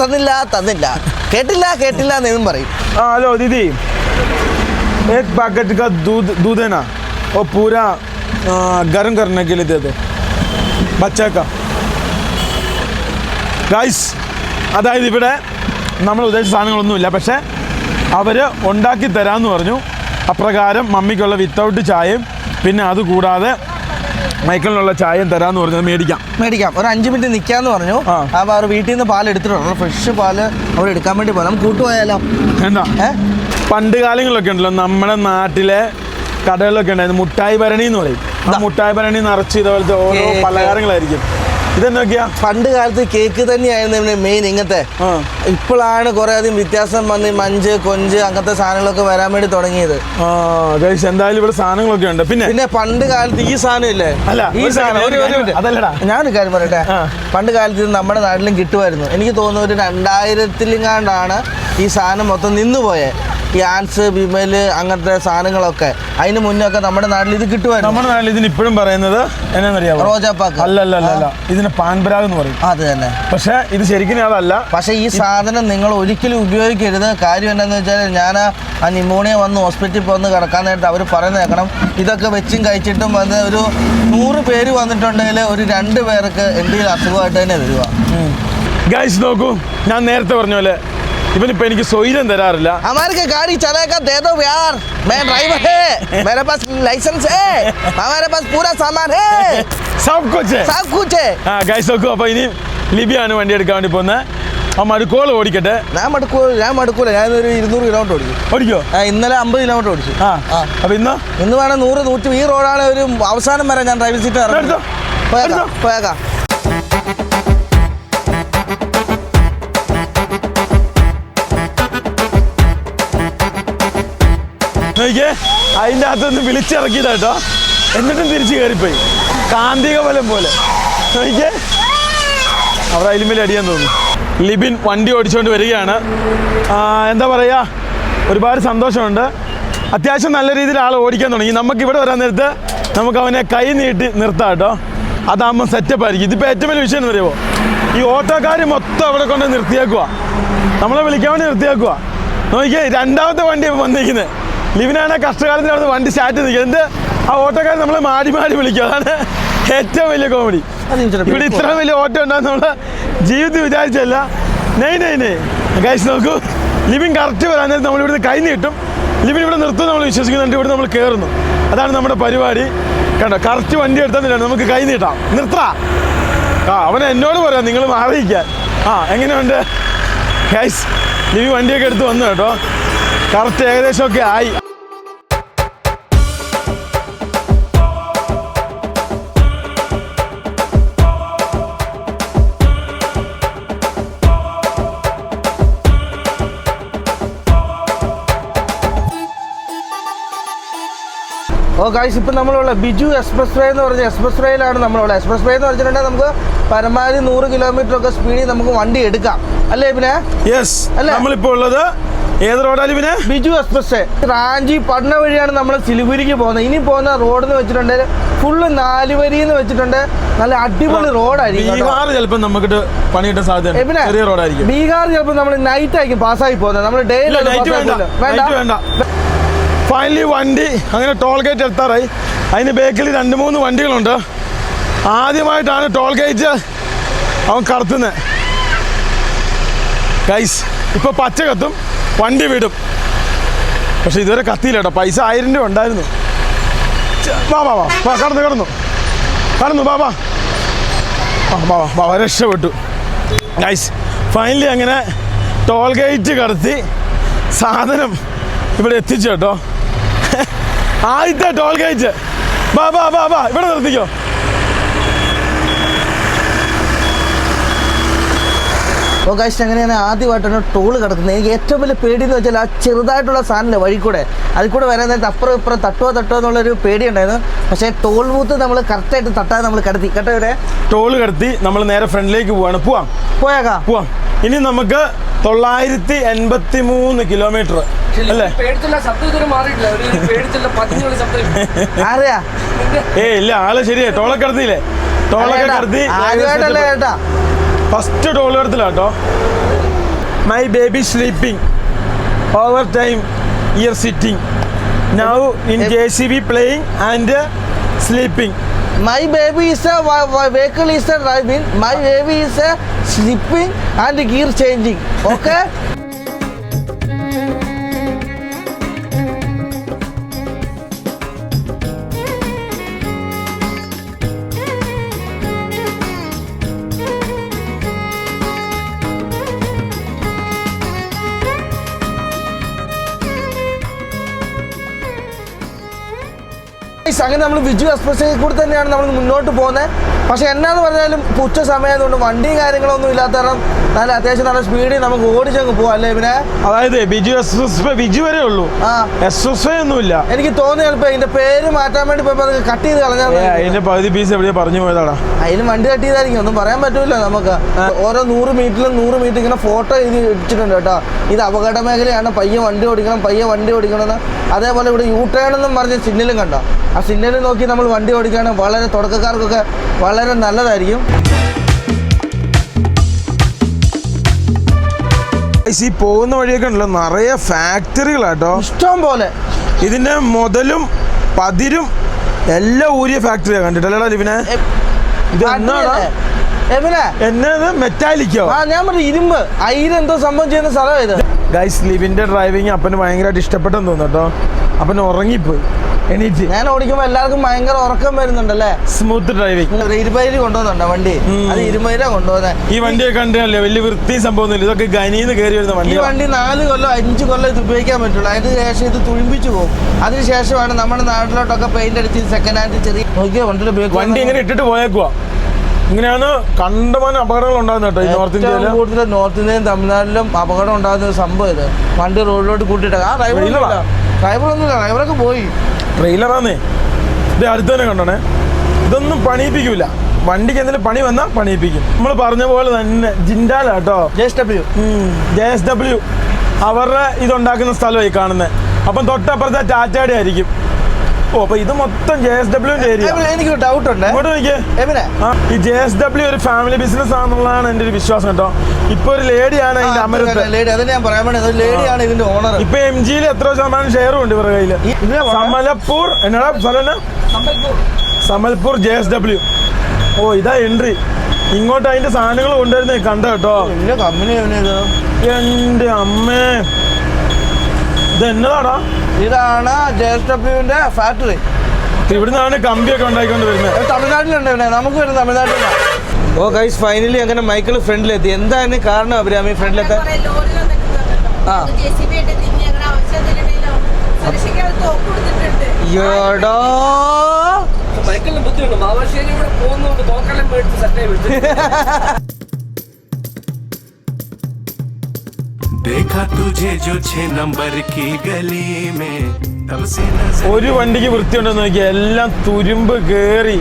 തന്നില്ല കേട്ടില്ല എന്നും പറയും. ആ, ഹലോ ദീദി, एक पैकेट का दूध है ना, वो पूरा गर्म करने के लिए दे दो बच्चे का. ഗൈസ്, അതായത് ഇവിടെ നമ്മൾ ഉദ്ദേശിച്ച സാധനങ്ങളൊന്നുമില്ല, പക്ഷേ അവർ ഉണ്ടാക്കി തരാമെന്ന് പറഞ്ഞു. അപ്രകാരം മമ്മിക്കുള്ള വിത്തൗട്ട് ചായയും പിന്നെ അതുകൂടാതെ മൈക്കിളിനുള്ള ചായയും തരാമെന്ന് പറഞ്ഞത് മേടിക്കാം. ഒരു 5 മിനിറ്റ് നിൽക്കാന്ന് പറഞ്ഞു. അപ്പോൾ അവർ വീട്ടിൽ നിന്ന് പാൽ എടുത്തിട്ടുണ്ട്. ഫ്രഷ് പാല് അവർ എടുക്കാൻ വേണ്ടി പോകാം. നമുക്ക് കൂട്ടുപോയാലോ? എന്താ പണ്ട് കാലങ്ങളിലൊക്കെ ഉണ്ടല്ലോ നമ്മുടെ നാട്ടിലെ കടകളിലൊക്കെ ഉണ്ടായിരുന്നു മുട്ടായി ഭരണി എന്ന് പറയും. ആ മുട്ടായി ഭരണി നിറച്ച് ഇതുപോലത്തെ ഓരോ പലഹാരങ്ങളായിരിക്കും. ഇതെന്നൊക്കെയാ പണ്ട് കാലത്ത് കേക്ക് തന്നെയായിരുന്നു മെയിൻ. ഇങ്ങനത്തെ ഇപ്പോഴാണ് കുറെ അധികം വ്യത്യാസം വന്ന് മഞ്ച് കൊഞ്ച് അങ്ങനത്തെ സാധനങ്ങളൊക്കെ വരാൻ വേണ്ടി തുടങ്ങിയത്. എന്തായാലും ഇവിടെ സാധനങ്ങളൊക്കെ ഉണ്ട്. പിന്നെ പണ്ട് കാലത്ത് ഈ സാധനം ഇല്ലേ? അല്ല ഈ സാധനം അതല്ലടാ, ഞാനൊരു കാര്യം പറയട്ടെ. പണ്ട് കാലത്ത് ഇത് നമ്മുടെ നാട്ടിലും കിട്ടുമായിരുന്നു. എനിക്ക് തോന്നുന്നു ഒരു 2000-ലെങ്ങാണ്ടാണ് ഈ സാധനം മൊത്തം നിന്നുപോയത്. ഈ ആൻസ് വിമല് അങ്ങനത്തെ സാധനങ്ങളൊക്കെ. അതിന് മുന്നേ ഒക്കെ നമ്മുടെ നാട്ടിൽ ഇത് കിട്ടുമായിരുന്നു. നമ്മുടെ നാട്ടിൽ ഇതിന് ഇപ്പോഴും പറയുന്നത് എന്നാന്നറിയാമോ? റോജാപ്പാക്ക്. അല്ല, ഇതിന് പാൻപരാഗ് എന്ന് പറയും. അത് തന്നെ. പക്ഷെ ഇത് ശരിക്കും അതല്ല. പക്ഷെ ഈ സാധനം നിങ്ങൾ ഒരിക്കലും ഉപയോഗിക്കരുത്. കാര്യം എന്താണെന്ന് വെച്ചാൽ ഞാൻ ആ ന്യൂമോണിയ വന്ന് ഹോസ്പിറ്റലിൽ വന്ന് കിടക്കാൻ നേരത്തെ അവർ പറയുന്നത് കേൾക്കണം. ഇതൊക്കെ വെച്ചും കഴിച്ചിട്ടും വന്ന് ഒരു 100 പേര് വന്നിട്ടുണ്ടെങ്കിൽ ഒരു 2 പേർക്ക് എന്തെങ്കിലും അസുഖമായിട്ട് തന്നെ വരിക. ഗൈസ് നോക്കൂ, ഞാൻ നേരത്തെ പറഞ്ഞ പോലെ ഇവനിപ്പോ എനിക്ക് സ്വൈര്യം തരാറില്ല. हमारे गाड़ी चलेगा दे दो यार, मैं ड्राइवर है, मेरे पास लाइसेंस है, हमारे पास पूरा सामान है, सब कुछ है. ഗൈസ് നോക്കൂ, അപ്പൊ ഇനി ലിബിയാണ് വണ്ടി എടുക്കാൻ വേണ്ടി പോകുന്നത്. ആ മടുക്കോൾ ഓടിക്കട്ടെ. ഞാൻ മടുക്കൂല. ഞാനൊരു 200 കിലോമീറ്റർ ഓടിക്കോ. ഇന്നലെ 50 കിലോമീറ്റർ ഓടിച്ചു. അപ്പൊ ഇന്ന് വേണം 100 ഈ റോഡാണ് ഒരു അവസാനം വരെ ഞാൻ ഡ്രൈവിംഗ് സീറ്റ് ഇറങ്ങും. പോയേക്കാം. അതിൻ്റെ അകത്തുനിന്ന് വിളിച്ചിറക്കിയതാട്ടോ. എന്നിട്ടും തിരിച്ചു കയറിപ്പോയി. കാന്തിക ബലം പോലെ. അവിടെ അയിലുമേൽ അടിയാൻ തോന്നുന്നു. ലിബിൻ വണ്ടി ഓടിച്ചുകൊണ്ട് വരികയാണ്. എന്താ പറയുക, ഒരുപാട് സന്തോഷമുണ്ട്. അത്യാവശ്യം നല്ല രീതിയിൽ ആൾ ഓടിക്കാൻ തുടങ്ങി. നമുക്കിവിടെ വരാൻ നേരത്ത് നമുക്ക് അവനെ കൈ നീട്ടി നിർത്താം കേട്ടോ. അതാകുമ്പോൾ സെറ്റപ്പ് ആയിരിക്കും. ഇതിപ്പോൾ ഏറ്റവും വലിയ വിഷയം എന്ന് പറയുമോ, ഈ ഓട്ടോക്കാർ മൊത്തം അവിടെ കൊണ്ട് നിർത്തിയേക്കുക. നമ്മളെ വിളിക്കാൻ വേണ്ടി നിർത്തിയേക്കുക. നോക്കിയേ, 2ാമത്തെ വണ്ടി വന്നിരിക്കുന്നത്. ലിബിനാണ് കഷ്ടകാലത്തിന് അവിടെ വണ്ടി സ്റ്റാർട്ട് ചെയ്തിരിക്കുക. എന്ത് ആ ഓട്ടോക്കാർ നമ്മളെ മാടി വിളിക്കുക. അതാണ് ഏറ്റവും വലിയ കോമഡി. ഇവിടെ ഇത്ര വലിയ ഓട്ടോ ഉണ്ടാകുന്ന നമ്മൾ ജീവിതത്തിൽ വിചാരിച്ചല്ല. നെയ് ഗൈസ് നോക്കൂ, ലിബിൻ കറക്റ്റ് വരാൻ നേരത്തെ നമ്മളിവിടുന്ന് കൈ നീട്ടും. ലിബിൻ ഇവിടെ നിർത്തും നമ്മൾ വിശ്വസിക്കുന്നുണ്ട്. ഇവിടെ നമ്മൾ കയറുന്നു. അതാണ് നമ്മുടെ പരിപാടി. കണ്ടോ, കറക്റ്റ് വണ്ടി എടുത്താൽ നമുക്ക് കൈ നീട്ടാം. നിർത്താ. അവൻ എന്നോട് പറയാം നിങ്ങൾ മാറിയിക്കാൻ. എങ്ങനെയുണ്ട് ഗൈസ്? ലിബി വണ്ടിയൊക്കെ എടുത്ത് വന്നു കേട്ടോ. കറക്റ്റ് ഏകദേശമൊക്കെ ആയി. ഗൈസ്, ഇപ്പം നമ്മളുള്ള ബിജു എക്സ്പ്രസ് വേ എന്ന് പറഞ്ഞ എക്സ്പ്രസ് വേയിലാണ് നമ്മളുള്ളത്. എക്സ്പ്രസ് വേ എന്ന് പറഞ്ഞിട്ടുണ്ടെങ്കിൽ നമുക്ക് പരമാവധി 100 കിലോമീറ്റർ ഒക്കെ സ്പീഡിൽ നമുക്ക് വണ്ടി എടുക്കാം. അല്ലേ പിന്നെ? യെസ്. നമ്മളിപ്പോൾ ഉള്ളത് ഏത് റോഡാണ് പിന്നെ? Biju expressway. റാഞ്ചി പട്ന വഴിയാണ് നമ്മൾ സിലിഗുരിക്ക് പോകുന്നത്. ഇനി പോകുന്ന റോഡ് എന്ന് വെച്ചിട്ടുണ്ടെങ്കിൽ ഫുള്ള് 4 വരി എന്ന് വെച്ചിട്ടുണ്ട്. നല്ല അടിപൊളി റോഡായിരിക്കും. ബീഹാർ ചിലപ്പോൾ നമുക്ക് പണിയിട്ട സാധ്യത. ചെറിയ റോഡായിരിക്കും. ബീഹാർ ചിലപ്പോൾ നമ്മൾ നൈറ്റ് ആയിരിക്കും പാസ്സായി പോകുന്നത്. നമ്മൾ ഡേ വേണ്ട. ഫൈനലി വണ്ടി അങ്ങനെ ടോൾ ഗേറ്റ് എത്താറായി. അതിന് ബേക്കിൽ 2-3 വണ്ടികളുണ്ട്. ആദ്യമായിട്ടാണ് ടോൾ ഗേറ്റ് അവൻ കടത്തുന്നത്. ഗൈസ്, ഇപ്പോൾ പച്ച കത്തും, വണ്ടി വിടും. പക്ഷെ ഇതുവരെ കത്തിയില്ല കേട്ടോ. പൈസ 1000 രൂപ ഉണ്ടായിരുന്നു. കടന്നു ബാബാ രക്ഷപ്പെട്ടു. ഗൈസ്, ഫൈനലി അങ്ങനെ ടോൾ ഗേറ്റ് കടത്തി സാധനം ഇവിടെ എത്തിച്ചു കേട്ടോ. ആദ്യത്തെ ടോൾ ഗേറ്റ്. ബാ ഇവിടെ നിർത്തിക്കോ. അപ്പോൾ ഗൈസ്, എങ്ങനെയാണ് ആദ്യമായിട്ടാണ് ടോൾ കിടക്കുന്നത്. എനിക്ക് ഏറ്റവും വലിയ പേടി എന്ന് വെച്ചാൽ ആ ചെറുതായിട്ടുള്ള സാധനമില്ല വഴി കൂടെ, അതിൽ കൂടെ വരാൻ നേരത്തെ അപ്പുറം ഇപ്പുറം തട്ടുമോ എന്നുള്ളൊരു പേടി ഉണ്ടായിരുന്നു. പക്ഷേ ടോൾ ബൂത്ത് നമ്മൾ കറക്റ്റായിട്ട് തട്ടാതെ നമ്മൾ കടത്തി കേട്ടോ. ഇവിടെ ടോൾ കടത്തി നമ്മൾ നേരെ ഫ്രണ്ടിലേക്ക് പോവാം. ഇനി നമുക്ക് 983 കിലോമീറ്റർ അല്ലേ? ഇല്ല, ആള് ശരിയാ. ടോളൊക്കെ കടത്തിയില്ലേ? ടോളൊക്കെ കടത്തി ഫസ്റ്റ് ടോൾ കടത്തിലാട്ടോ. My baby sleeping over time year sitting now in JCB playing and sleeping. My baby is a vehicle is a driving. My baby is a sleeping and gear changing. Okay. അങ്ങനെ നമ്മൾ Biju express കൂടെ തന്നെയാണ് നമ്മൾ മുന്നോട്ട് പോകുന്നത്. പക്ഷെ എന്നാന്ന് പറഞ്ഞാലും ഇപ്പോൾ ഉച്ച സമയത്തുകൊണ്ട് വണ്ടിയും കാര്യങ്ങളൊന്നും ഇല്ലാത്ത കാരണം നല്ല അത്യാവശ്യം നല്ല സ്പീഡിൽ നമുക്ക് ഓടിച്ചങ്ങ് പോവാം അല്ലേ പിന്നെ. അതായത് ബിജു എക്സ്പ്രസ് ബിജു വരെ ഉള്ളൂ, എക്സ്പ്രസ് വേ ഒന്നുമില്ല. എനിക്ക് തോന്നി ചിലപ്പോൾ ഇതിന്റെ പേര് മാറ്റാൻ വേണ്ടി പോയപ്പോൾ അത് കട്ട് ചെയ്ത് കളഞ്ഞാൽ അതിന്റെ പകുതി പീസ് എവിടെയാ പറഞ്ഞു പോയതാടാ. അതിന് വണ്ടി കട്ട് ചെയ്തായിരിക്കും, ഒന്നും പറയാൻ പറ്റൂല നമുക്ക്. ഓരോ 100 മീറ്ററിലും 100 മീറ്റർ ഇങ്ങനെ ഫോട്ടോ ഇത് ഇട്ടിട്ടുണ്ട് കേട്ടോ. ഇത് അപകട മേഖലയാണ്, പയ്യെ വണ്ടി ഓടിക്കണം എന്ന്. അതേപോലെ ഇവിടെ യു ടേൺ എന്നും പറഞ്ഞ സിഗ്നലും കണ്ടോ. ആ സിഗ്നൽ നോക്കി നമ്മൾ വണ്ടി ഓടിക്കുകയാണെങ്കിൽ വളരെ തുടക്കക്കാർക്കൊക്കെ വളരെ നല്ലതായിരിക്കും. ഈ പോകുന്ന വഴിയൊക്കെ ഉണ്ടല്ലോ നിറയെ ഫാക്ടറികളാട്ടോ, ഇഷ്ടം പോലെ. ഇതിന്റെ മുതലും പതിരും എല്ലാം ഊരിയ ഫാക്ടറിയാണ് കണ്ടിട്ടല്ലോ ലിവിനെ. ഇത് എന്നത് മെറ്റാലിക്കോ? ഞാൻ പറഞ്ഞു ഇരുമ്പ് അയിര് എന്തോ സംഭവം ചെയ്യുന്ന സ്ഥലമാണ് ഇത്. ഗൈസ്, ലിവിന്റെ ഡ്രൈവിങ് അപ്പന് ഭയങ്കരമായിട്ട് ഇഷ്ടപ്പെട്ടെന്ന് തോന്നുന്നു കേട്ടോ. അപ്പൻ ഉറങ്ങിപ്പോയി എണീറ്റ്. ഞാൻ ഓടിക്കുമ്പോൾ എല്ലാവർക്കും ഭയങ്കര ഉറക്കം വരുന്നുണ്ടല്ലേ. Smooth driving. 20 കൊണ്ടുവന്നുണ്ടോ വണ്ടി? അത് 20 കൊണ്ടുപോകുന്നത്. ഈ വണ്ടിയൊക്കെ കണ്ടല്ലേ വലിയ വൃത്തി സംഭവമൊന്നുമില്ല. ഇതൊക്കെ ഗനിന്ന് കയറി വരുന്ന വണ്ടി. ഈ വണ്ടി 4 കൊല്ലം 5 കൊല്ലം ഇത് ഉപയോഗിക്കാൻ പറ്റുള്ളൂ. അതിന് ശേഷം ഇത് തുഴിപ്പിച്ചു പോകും. അതിനുശേഷമാണ് നമ്മുടെ നാട്ടിലോട്ടൊക്കെ പെയിന്റ് അടിച്ച് സെക്കൻഡ് ഹാൻഡ് ചെറിയ നോക്കിയോ വണ്ടി ഇങ്ങനെ ഇട്ടിട്ട് പോയേക്കുവാ. ഇങ്ങനെയാണ് കണ്ടമാനം അപകടങ്ങൾ ഉണ്ടാകുന്നത് കേട്ടോ. ഈ നോർത്ത് ഇന്ത്യയിൽ കൂടുതൽ നോർത്ത് ഇന്ത്യയും തമിഴ്നാട്ടിലും അപകടം ഉണ്ടാകുന്ന ഒരു സംഭവം ഇത്. വണ്ടി റോഡിലോട്ട് കൂട്ടിയിട്ട് ആ ഡ്രൈവറൊന്നുമില്ല, ഡ്രൈവറൊക്കെ പോയി. ട്രെയിലറാന്നേ. ഇത് അടുത്ത് തന്നെ കണ്ടോണേ. ഇതൊന്നും പണിയിപ്പിക്കൂല. വണ്ടിക്ക് എന്തെങ്കിലും പണി വന്നാൽ പണിയിപ്പിക്കും. നമ്മൾ പറഞ്ഞ പോലെ തന്നെ ജിൻഡാല കേട്ടോ, JSW അവരുടെ ഇതുണ്ടാക്കുന്ന സ്ഥലമായി കാണുന്നത്. അപ്പം തൊട്ടപ്പുറത്തെ ടാറ്റയുടെ ആയിരിക്കും. ഓ, അപ്പൊ ഇത് മൊത്തം JSWന്റെ ഏരിയ. എനിക്ക് ഡൗട്ട് ഉണ്ട്. ഇങ്ങോട്ട് നോക്കിയേ. ഈ JSW ഒരു ഫാമിലി ബിസിനസ് ആണെന്നുള്ളതാണ് എൻ്റെ ഒരു വിശ്വാസം കേട്ടോ. ഇപ്പൊ ഒരു ലേഡിയാണ് അതിന്റെ അമരത്ത്. ഇതിന്റെ ഓണർ. ഇപ്പൊ MGയിൽ എത്ര ശതമാനം ഷെയറും ഉണ്ട് ഇവരുടെ കയ്യില്. സമൽപൂർ എന്നടാ സ്ഥലം? സമൽപൂർ JSW. ഓ, ഇതാ എൻട്രി. ഇങ്ങോട്ട് അതിന്റെ സാധനങ്ങൾ കൊണ്ടുവരുന്നേ കണ്ട കേട്ടോ. കമ്പനി എന്റെ അമ്മേ, ഇത് എന്നതാടാ? ഇതാണ് JSWന്റെ ഫാക്ടറി. ഇവിടുന്നാണ് കമ്പിയൊക്കെ ഉണ്ടാക്കിക്കൊണ്ട് വരുന്നത്. തമിഴ്നാട്ടിലുണ്ട്. നമുക്ക് വരുന്നത് തമിഴ്നാട്ടിലാണ്. ഓ ഗൈസ്, ഫൈനലി അങ്ങനെ മൈക്കിൾ ഫ്രണ്ടിലെത്തി. എന്താണ് കാരണം അഭിരാമി ഫ്രണ്ടിലെത്താൻ? മൈക്കിളിന് ബുദ്ധിയുണ്ട്. മാവാശ്ശേരി ഇവിടെ പോകുന്നുണ്ട്, തോക്കെല്ലാം മേടിച്ച് സെറ്റായി വെച്ചു. ഒരു വണ്ടിക്ക് വൃത്തിയുണ്ടെന്ന് നോക്കിയാൽ എല്ലാം തുരുമ്പ് കേറി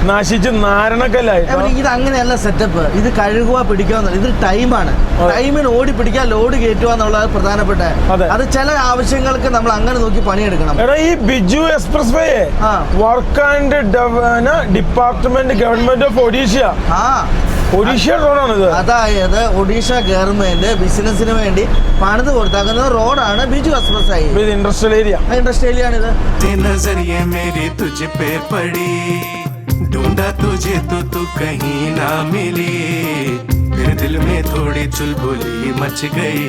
നശിച്ച് നാരണക്കല്ലായി. ഇത് അങ്ങനെയല്ല സെറ്റപ്പ്. ഇത് കഴുകുക പിടിക്കുക, ഇത് ടൈമാണ്. ടൈമിന് ഓടി പിടിക്കുക, ലോഡ് കയറ്റുക എന്നുള്ളത് പ്രധാനപ്പെട്ട. അത് ചില ആവശ്യങ്ങൾക്ക് നമ്മൾ അങ്ങനെ നോക്കി പണിയെടുക്കണം. എടാ, ഈ Biju expressway work and department government of Odisha. Odisha റോഡാണിത്. അതായത് ഒഡീഷ ഗവൺമെന്റ് ബിസിനസിന് വേണ്ടി പണിത് കൊടുത്താക്കുന്ന റോഡാണ് ബിജു എക്സ്പ്രസ് ഹൈവേ. ഇത് ഇൻഡസ്ട്രിയൽ ഏരിയ. ഇൻഡസ്ട്രിയൽ ഏരിയ ആണിത്. ढूंढा तुझे तो तू कहीं ना मिली, फिर दिल में थोड़ी चुलबुली मच गई,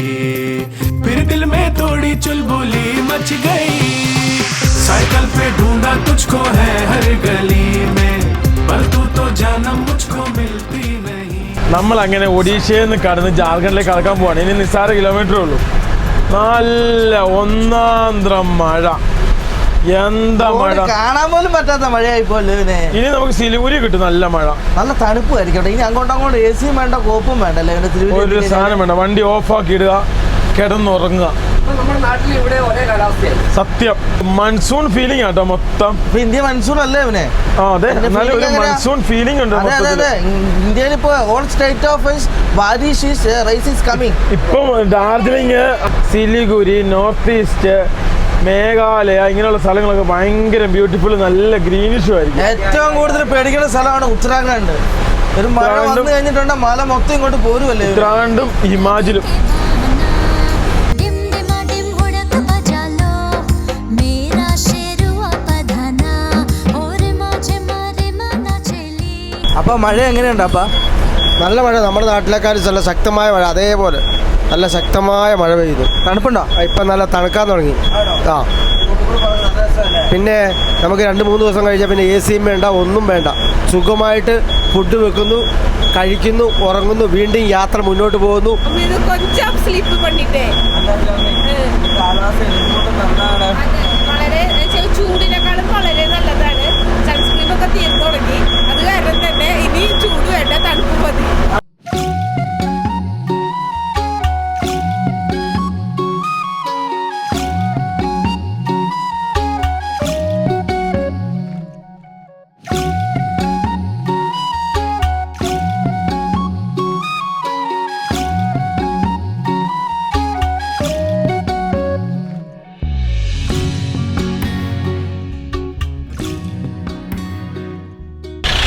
फिर दिल में थोड़ी चुलबुली मच गई। साइकिल पे ढूंढा तुझको है हर गली में, पर तू तो जानम मुझको मिलती नहीं. നമ്മൾ അങ്ങനെ ഒഡീഷയിൽ നിന്ന് കടന്ന് ജാർഖണ്ഡിലേക്ക് കടക്കാൻ പോവാണ്. ഇനി നിസ്സാര കിലോമീറ്ററേ ഉള്ളൂ. നല്ല ഒന്നാന്തരം മഴ. എന്താ മഴ, കാണാൻ പോലും പറ്റാത്ത മഴയായി പോലെ. ഇനി നമുക്ക് സിലിഗുരി കിട്ടും നല്ല മഴ, നല്ല തണുപ്പായിരിക്കും. ഇനി അങ്ങോട്ട് AC വേണ്ട, കോപ്പും വേണ്ടല്ലേ. ഒരു സാധനം വേണ്ട. വണ്ടി ഓഫാക്കി ഇടുക, കിടന്നുറങ്ങുക. നമ്മുടെ നാട്ടിൽ ഇവിടെ ഒരേ കാലാവസ്ഥയാണ്. സത്യം മൺസൂൺ ഫീലിംഗ് ആട്ടോ മൊത്തം. ഇന്ത്യ മൺസൂൺ അല്ലേ ഇവനെ? അതെ, എന്നാലും ഒരു മൺസൂൺ ഫീലിംഗ് ഉണ്ട്. ഇന്ത്യയിൽ ഇപ്പൊ all state of rice is coming. ഇപ്പം ഡാർജിലിംഗ്, സിലിഗുരി, നോർത്ത് ഈസ്റ്റ്, മേഘാലയ ഇങ്ങനെയുള്ള സ്ഥലങ്ങളൊക്കെ ഭയങ്കര ബ്യൂട്ടിഫുൾ, നല്ല ഗ്രീനിഷും ആയിരിക്കും. ഏറ്റവും കൂടുതൽ പേടിക്കുന്ന സ്ഥലമാണ് ഉത്തരാഖണ്ഡ്. ഒരു മഴ വന്നു കഴിഞ്ഞിട്ടുണ്ട്, മല മൊത്തം ഇങ്ങോട്ട് പോരുമല്ലേ. ഉത്തരാഖണ്ഡും ഹിമാചലും. അപ്പൊ മഴ എങ്ങനെയുണ്ട്? അപ്പ നല്ല മഴ. നമ്മുടെ നാട്ടിലേക്കാളും നല്ല ശക്തമായ മഴ. അതേപോലെ നല്ല ശക്തമായ മഴ പെയ്തു. തണുപ്പുണ്ടോ? ഇപ്പം നല്ല തണുക്കാൻ തുടങ്ങി. പിന്നെ നമുക്ക് 2-3 ദിവസം കഴിഞ്ഞാൽ പിന്നെ AC വേണ്ട, ഒന്നും വേണ്ട. സുഖമായിട്ട് ഫുഡ് വെക്കുന്നു, കഴിക്കുന്നു, ഉറങ്ങുന്നു, വീണ്ടും യാത്ര മുന്നോട്ട് പോകുന്നു. വളരെ ചൂടിനേക്കാളും വളരെ നല്ലതാണ്. സൺസ്ക്രീം ഒക്കെ തീർന്നു തുടങ്ങി. അത് കാരണം തന്നെ ഇനി ചൂട് വേണ്ട, തണുപ്പ് മതി.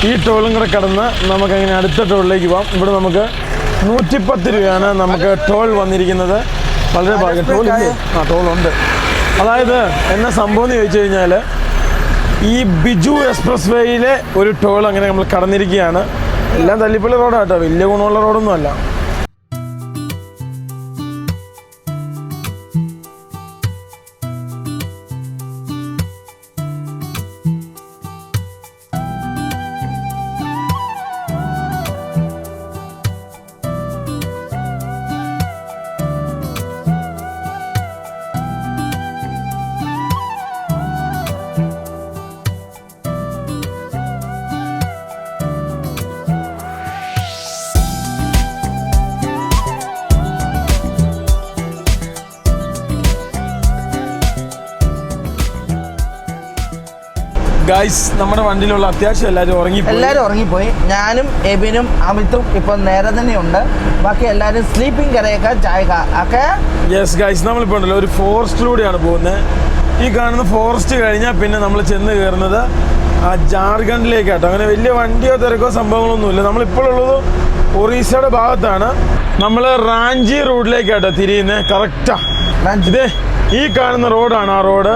ഈ ടോളും കൂടെ കടന്ന് നമുക്കങ്ങനെ അടുത്ത ടോളിലേക്ക് പോകാം. ഇവിടെ നമുക്ക് 110 രൂപയാണ് നമുക്ക് ടോൾ വന്നിരിക്കുന്നത്. വളരെ ഭാഗ്യം ടോൾ ഇല്ലേ? ടോളുണ്ട്. അതായത് എന്നാ സംഭവം എന്ന് ചോദിച്ചു കഴിഞ്ഞാൽ ഈ ബിജു എക്സ്പ്രസ് വേയിലെ ഒരു ടോൾ അങ്ങനെ നമ്മൾ കടന്നിരിക്കുകയാണ്. എല്ലാം തല്ലിപ്പള്ളി റോഡാട്ടോ, വലിയ ഗുണമുള്ള റോഡൊന്നും അല്ല. ഗൈസ്, നമ്മുടെ വണ്ടിയിലുള്ള അത്യാവശ്യം എല്ലാവരും ഉറങ്ങിപ്പോയി. ഞാനും എബിനും അമിതും ഇപ്പം നേരെ തന്നെയുണ്ട്. ബാക്കി എല്ലാവരും സ്ലീപ്പിംഗ് കരയൊക്കെ ചായ ഒക്കെ. യെസ് ഗൈസ്, നമ്മളിപ്പോൾ ഉണ്ടല്ലോ ഒരു ഫോറസ്റ്റിലൂടെയാണ് പോകുന്നത്. ഈ കാണുന്ന ഫോറസ്റ്റ് കഴിഞ്ഞാൽ പിന്നെ നമ്മൾ ചെന്ന് കയറുന്നത് ജാർഖണ്ഡിലേക്കാട്ടോ. അങ്ങനെ വലിയ വണ്ടിയോ തിരക്കോ സംഭവങ്ങളൊന്നുമില്ല. നമ്മളിപ്പോഴുള്ളത് ഒറീസയുടെ ഭാഗത്താണ്. നമ്മൾ റാഞ്ചി റോഡിലേക്കാട്ടോ തിരിയുന്നത്. കറക്റ്റാണ് ഇതേ ഈ കാണുന്ന റോഡാണ് ആ റോഡ്.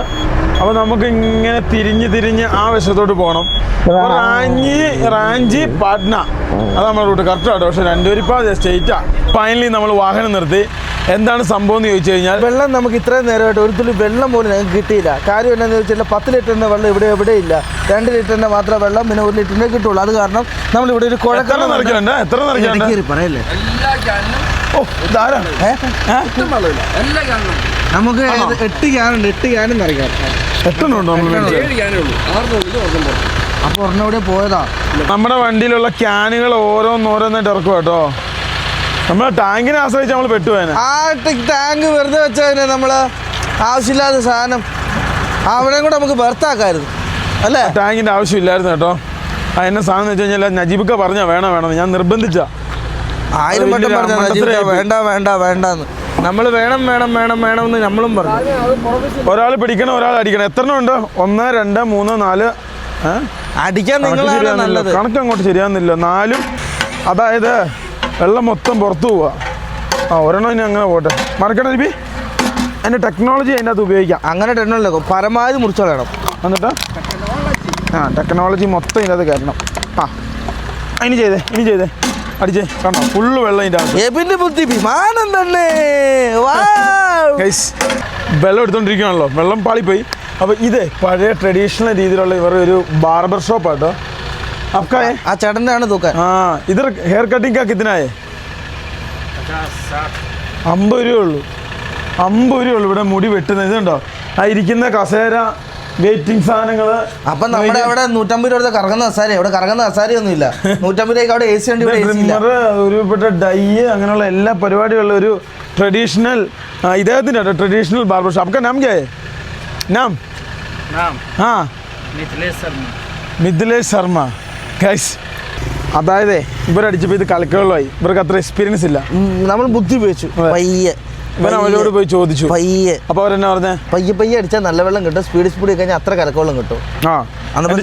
അപ്പോൾ നമുക്ക് ഇങ്ങനെ തിരിഞ്ഞ് ആ വശത്തോട്ട് പോകണം. റാഞ്ചി പാട്ന അത് നമ്മുടെ റൂട്ട് കറക്റ്റാട്ടോ. പക്ഷെ രണ്ടുപേരിപ്പോൾ സ്റ്റേറ്റാ. ഫൈനലി നമ്മൾ വാഹനം നിർത്തി. എന്താണ് സംഭവം എന്ന് ചോദിച്ചു കഴിഞ്ഞാൽ, വെള്ളം നമുക്ക് ഇത്രയും നേരമായിട്ട് ഒരു തുള്ളി വെള്ളം പോലും ഞങ്ങൾക്ക് കിട്ടിയില്ല. കാര്യം എന്താണെന്ന് വെച്ചാൽ 10 ലിറ്ററിൻ്റെ വെള്ളം ഇവിടെ ഇല്ല. 2 ലിറ്ററിൻ്റെ മാത്രമേ വെള്ളം പിന്നെ 1 ലിറ്ററിൻ്റെ കിട്ടുള്ളൂ. അത് കാരണം നമ്മളിവിടെ ഒരു എത്ര നിറയ്ക്കണ്ട പറയല്ലേ. ഓ ധാരാ നമുക്ക് 8 ക്യാനുണ്ട്. 8 ക്യാനും നിറയ്ക്കാം. 8 ഉണ്ടോ? അപ്പോൾ ഒരെണ്ണം പോയതാ. നമ്മുടെ വണ്ടിയിലുള്ള ക്യാനുകൾ ഓരോന്നായിട്ട് ഇറക്കും കേട്ടോ. നമ്മളെ ടാങ്കിനെ ആശ്രയിച്ച് നമ്മൾ പെട്ടുപോയനെ. ആ ടാങ്ക് വെറുതെ വെച്ചതിനെ നമ്മൾ ആവശ്യമില്ലാത്ത സാധനം അവിടെ കൂടെ നമുക്ക് ബർത്താക്കായിരുന്നു അല്ലേ. ടാങ്കിൻ്റെ ആവശ്യമില്ലായിരുന്നു കേട്ടോ. എന്നെ സാധനം എന്ന് വെച്ച് കഴിഞ്ഞാൽ നജീബിക്ക പറഞ്ഞാൽ വേണമെന്ന് ഞാൻ നിർബന്ധിച്ച. 1000 വട്ടം പറഞ്ഞ വേണ്ടെന്ന്. നമ്മൾ വേണമെന്ന് നമ്മളും പറഞ്ഞു. ഒരാൾ പിടിക്കണം, ഒരാൾ അടിക്കണം. എത്ര ഉണ്ട്? 1 2 3 4 അടിക്കാൻ നിങ്ങളാണ് നല്ലത്. കണക്ക് അങ്ങോട്ട് ശരിയാകുന്നില്ല. 4 അതായത് വെള്ളം മൊത്തം പുറത്തു പോവുക. ഒരെണ്ണം ഇനി അങ്ങനെ പോട്ടെ. മറക്കണ്ട ലിപി, അതിൻ്റെ ടെക്നോളജി അതിൻ്റെ അകത്ത് ഉപയോഗിക്കാം. അങ്ങനെ ടെക്നോളജി പരമാവധി മുറിച്ച് കളയണം. എന്നിട്ട് ടെക്നോളജി മൊത്തം ഇതിനകത്ത് കയറണം. ഇനി ചെയ്തേ അടിച്ചേ. കണ്ടോ ഫുള്ള് വെള്ളം ഇതിൻ്റെ അകത്ത്. എബിന്റെ ബുദ്ധി വിമാനം തന്നെ. വെള്ളം എടുത്തോണ്ടിരിക്കുകയാണല്ലോ, വെള്ളം പാളിപ്പോയി. അപ്പോൾ ഇത് പഴയ ട്രഡീഷണൽ രീതിയിലുള്ള ഇവരുടെ ഒരു ബാർബർ ഷോപ്പാട്ടോ. ആ ചേട്ടൻ്റെ ആണ് തൂക്കാൻ. ഇതർ ഹെയർ കട്ടിംഗ് കാ കിത്തനായേ? 50 രൂപയുള്ളൂ. 50 രൂപയുള്ളൂ ഇവിടെ മുടി വെട്ടുന്നത്. ഇതുണ്ടോ ആ ഇരിക്കുന്ന കസേര, വെയിറ്റിംഗ് സാധനങ്ങൾ. അപ്പൊ നമ്മുടെ അവിടെ 150 രൂപ കറങ്ങുന്ന കസാര. ഇവിടെ കറങ്ങുന്ന കസാരയൊന്നും ഇല്ല. 150 രൂപയ്ക്ക് അവിടെ AC ഉണ്ട്. ഒരുപെട്ട ഡൈ അങ്ങനെയുള്ള എല്ലാ പരിപാടിയുള്ള ഒരു ട്രഡീഷണൽ ഇദ്ദേഹത്തിൻ്റെ ട്രഡീഷണൽ ബാർബർ ഷോപ്പ്. आपका नाम क्या है? नाम हाँ മിഥിലേഷ് ശർമ്മ. ഗൈസ്, അതായത് ഇവരടിച്ചപ്പോൾ ഇത് കലക്കുകളായി. ഇവർക്ക് അത്ര എക്സ്പീരിയൻസ് ഇല്ല. നമ്മൾ ബുദ്ധി ഉപയോഗിച്ചു. പയ്യെ ഇവൻ അവരോട് പോയി ചോദിച്ചു. പയ്യെ അപ്പോൾ അവരെന്നാ പറഞ്ഞേ? പയ്യെ അടിച്ചാൽ നല്ല വെള്ളം കിട്ടും. സ്പീഡ് കഴിഞ്ഞാൽ അത്ര കലക്കവെള്ളം കിട്ടും.